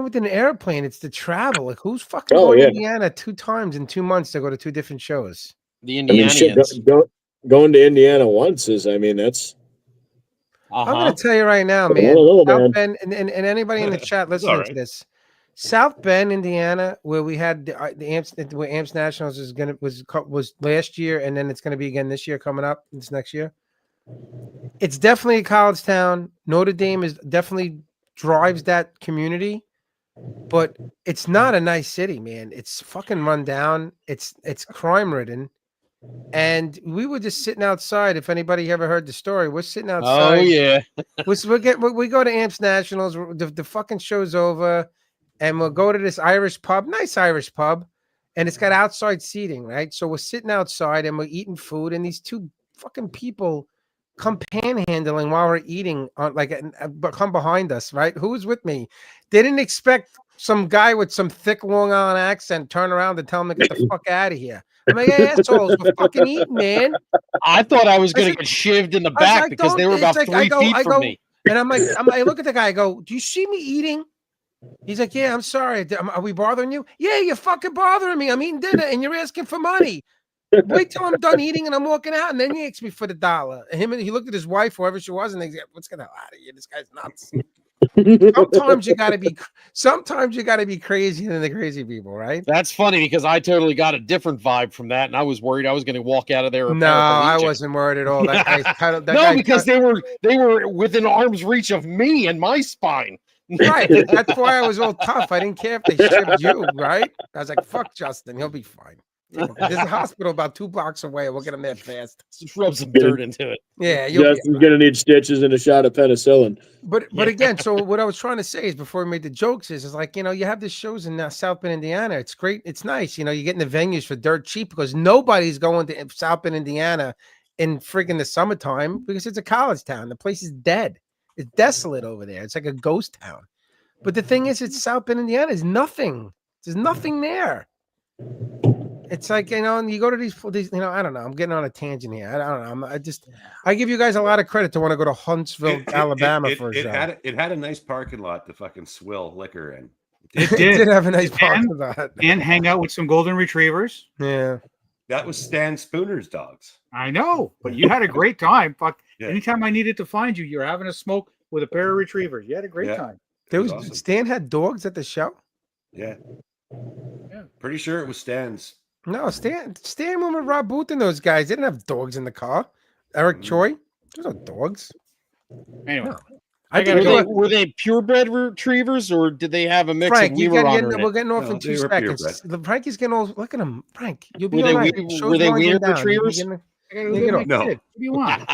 Speaker 1: with an airplane, it's the travel. Like, who's fucking going to Indiana 2 times in 2 months to go to 2 different shows?
Speaker 2: The Indianians.
Speaker 3: Going to Indiana once is, that's.
Speaker 1: I'm going to tell you right now, man.
Speaker 3: Man.
Speaker 1: And anybody in the chat listening to this, South Bend, Indiana, where we had the Amps, where Amps Nationals was last year, and then it's gonna be again this year coming up. This next year. It's definitely a college town. Notre Dame is definitely drives that community, but it's not a nice city, man. It's fucking run down. It's crime ridden. And we were just sitting outside. If anybody ever heard the story, we're sitting outside.
Speaker 2: Oh yeah.
Speaker 1: We go to Amps Nationals. The fucking show's over, and we'll go to this Irish pub, nice Irish pub, and it's got outside seating, right? So we're sitting outside and we're eating food, and these two fucking people come panhandling while we're eating on come behind us, right? Who's with me? They didn't expect some guy with some thick Long Island accent turn around and tell them to get the fuck out of here. I'm like, hey, assholes, we're fucking eating, man.
Speaker 2: I thought I was going to get shivved in the back because they were about 3 feet from me.
Speaker 1: And I look at the guy, I go, do you see me eating? He's like, yeah, I'm sorry. Are we bothering you? Yeah, you're fucking bothering me. I'm eating dinner and you're asking for money. Wait till I'm done eating and I'm walking out, and then he asks me for the dollar. And he looked at his wife, whoever she was, and he's like, "What's going out of here? This guy's nuts." Sometimes you got to be crazier than the crazy people, right?
Speaker 2: That's funny because I totally got a different vibe from that, and I was worried I was going to walk out of there.
Speaker 1: No, I wasn't worried at all.
Speaker 2: Because they were within arm's reach of me and my spine.
Speaker 1: Right. That's why I was all tough. I didn't care if they shipped you, right? I was like, "Fuck Justin, he'll be fine." There's a hospital about 2 blocks away. We'll get him there fast.
Speaker 2: Just rub some dirt into it.
Speaker 1: Yeah,
Speaker 3: Justin's gonna need stitches and a shot of penicillin.
Speaker 1: But again, so what I was trying to say is before we made the jokes is like, you have this shows in South Bend, Indiana. It's great. It's nice. You're getting the venues for dirt cheap because nobody's going to South Bend, Indiana in friggin' the summertime because it's a college town. The place is dead. It's desolate over there. It's like a ghost town. But the thing is, it's South Bend, Indiana. There's nothing. There's nothing there. It's like, and you go to these, I don't know. I'm getting on a tangent here. I don't know. I give you guys a lot of credit to want to go to Huntsville, Alabama for a show.
Speaker 4: It had a nice parking lot to fucking swill liquor in.
Speaker 5: It
Speaker 1: did have a nice parking lot.
Speaker 5: And hang out with some golden retrievers.
Speaker 1: Yeah.
Speaker 4: That was Stan Spooner's dogs.
Speaker 5: I know, but you had a great time. Fuck.
Speaker 4: Yeah.
Speaker 5: Anytime I needed to find you, you're having a smoke with a pair of retrievers. You had a great time.
Speaker 4: Awesome.
Speaker 1: Stan had dogs at the show?
Speaker 4: Yeah. Pretty sure it was Stan's.
Speaker 1: No, Stan went with Rob Booth and those guys. They didn't have dogs in the car. Eric Choi, there's no dogs.
Speaker 5: Anyway,
Speaker 1: no.
Speaker 2: Were they purebred retrievers or did they have a mix
Speaker 1: Frank,
Speaker 2: of Weimaraner?
Speaker 1: we're getting off in 2 seconds. Frankie's getting all. Look at him, Frank. You'll be
Speaker 2: were
Speaker 1: all right.
Speaker 2: Were they weird
Speaker 1: down.
Speaker 2: retrievers?
Speaker 5: No. What do you want?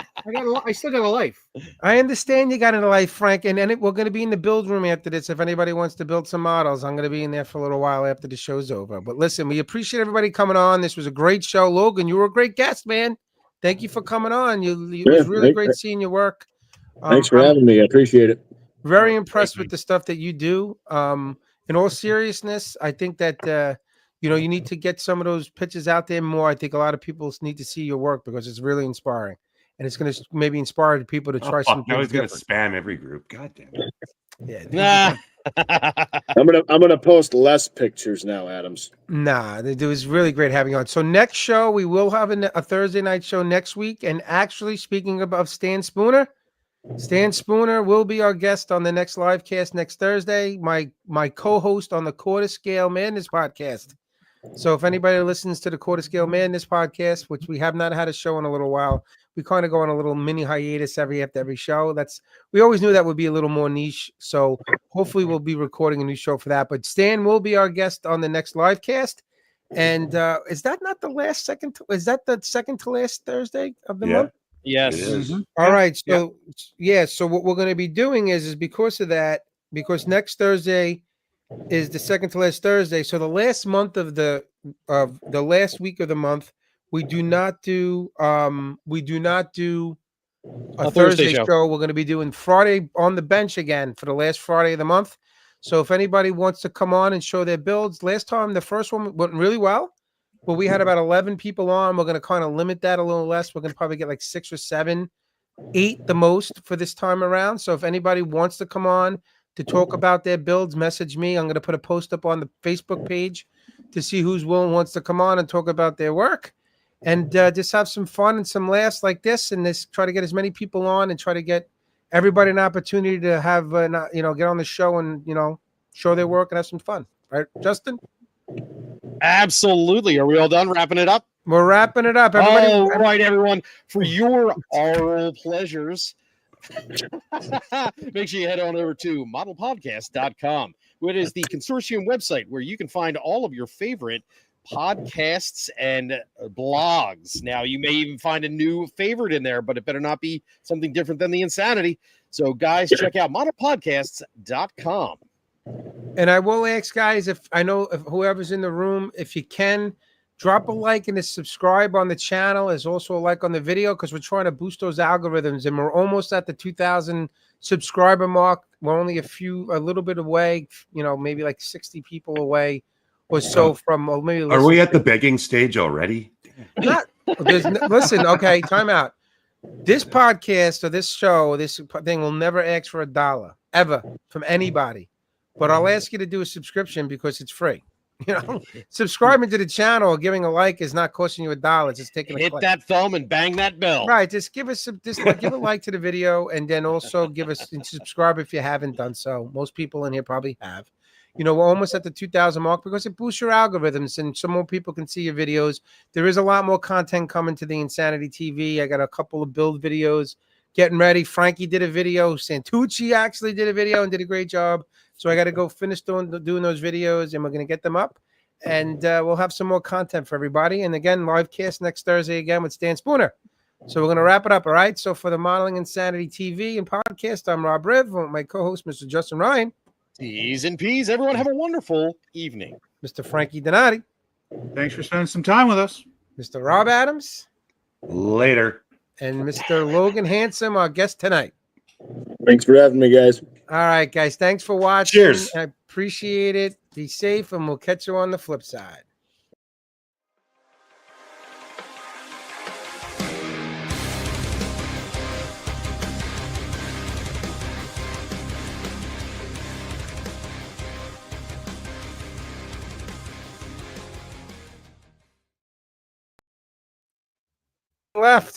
Speaker 5: I still got a life.
Speaker 1: I understand you got a life, Frank, and then we're going to be in the build room after this. If anybody wants to build some models, I'm going to be in there for a little while after the show's over. But listen, we appreciate everybody coming on. This was a great show. Logan, you were a great guest, man. Thank you for coming on. It was really great seeing your work.
Speaker 3: Thanks for having me. I appreciate it.
Speaker 1: Very impressed with the stuff that you do. In all seriousness, I think that you need to get some of those pitches out there more. I think a lot of people need to see your work because it's really inspiring, and it's going to maybe inspire people to try some things.
Speaker 4: I was going to spam every group. God damn
Speaker 1: it!
Speaker 2: Yeah.
Speaker 3: I'm gonna post less pictures now, Adams.
Speaker 1: Nah, it was really great having you on. So next show we will have a Thursday night show next week, and actually speaking of Stan Spooner will be our guest on the next live cast next Thursday. My co-host on the Quarter Scale Madness podcast. So if anybody listens to the Quarter Scale Madness podcast, which we have not had a show in a little while, we kind of go on a little mini hiatus after every show. We always knew that would be a little more niche. So hopefully we'll be recording a new show for that. But Stan will be our guest on the next live cast. And is that not is that the second to last Thursday of the month?
Speaker 2: Yes.
Speaker 1: Mm-hmm. All right. So so what we're going to be doing is because of that, because next Thursday is the second to last Thursday. So the last month of the last week of the month, we do not do a Thursday show. We're going to be doing Friday on the bench again for the last Friday of the month. So if anybody wants to come on and show their builds, last time the first one went really well, but we had about 11 people on. We're going to kind of limit that a little less. We're going to probably get like 6 or 7, 8 the most for this time around. So if anybody wants to come on to talk about their builds, message me. I'm going to put a post up on the Facebook page to see who's wants to come on and talk about their work, and just have some fun and some laughs like this, and try to get as many people on and try to get everybody an opportunity to have get on the show and show their work and have some fun. Right, Justin?
Speaker 2: Absolutely. Are we all done wrapping it up?
Speaker 1: We're wrapping it up. Everybody,
Speaker 2: All right, everyone. For your oral pleasures, make sure you head on over to modelpodcast.com. It is the consortium website where you can find all of your favorite podcasts and blogs. Now, you may even find a new favorite in there, but it better not be something different than the Insanity. So, guys, check out modelpodcasts.com.
Speaker 1: And I will ask, guys, if whoever's in the room, if you can, drop a like and a subscribe on the channel. There's also a like on the video because we're trying to boost those algorithms, and we're almost at the 2,000 subscriber mark. We're only a little bit away, maybe like 60 people away or so from maybe.
Speaker 4: Are we at the begging stage already?
Speaker 1: Listen, okay, time out. This podcast or this show, this thing will never ask for $1 ever from anybody. But I'll ask you to do a subscription because it's free. Subscribing to the channel or giving a like is not costing you $1. It's just taking
Speaker 2: hit that thumb and bang that bell.
Speaker 1: Right. Just give us give a like to the video, and then also give us and subscribe if you haven't done so. Most people in here probably have. We're almost at the 2,000 mark because it boosts your algorithms and some more people can see your videos. There is a lot more content coming to the Insanity TV. I got a couple of build videos getting ready. Frankie did a video. Santucci actually did a video and did a great job. So I got to go finish doing those videos, and we're going to get them up. And we'll have some more content for everybody. And again, live cast next Thursday again with Stan Spooner. So we're going to wrap it up, all right? So for the Modeling Insanity TV and podcast, I'm Rob Riv, with my co-host, Mr. Justin Ryan.
Speaker 2: T's and P's. Everyone have a wonderful evening.
Speaker 1: Mr. Frankie Donati.
Speaker 5: Thanks for spending some time with us.
Speaker 1: Mr. Rob Adams.
Speaker 4: Later.
Speaker 1: And Mr. Logan Hanson, our guest tonight.
Speaker 3: Thanks for having me, guys.
Speaker 1: All right, guys. Thanks for watching.
Speaker 4: Cheers.
Speaker 1: I appreciate it. Be safe, and we'll catch you on the flip side. Left.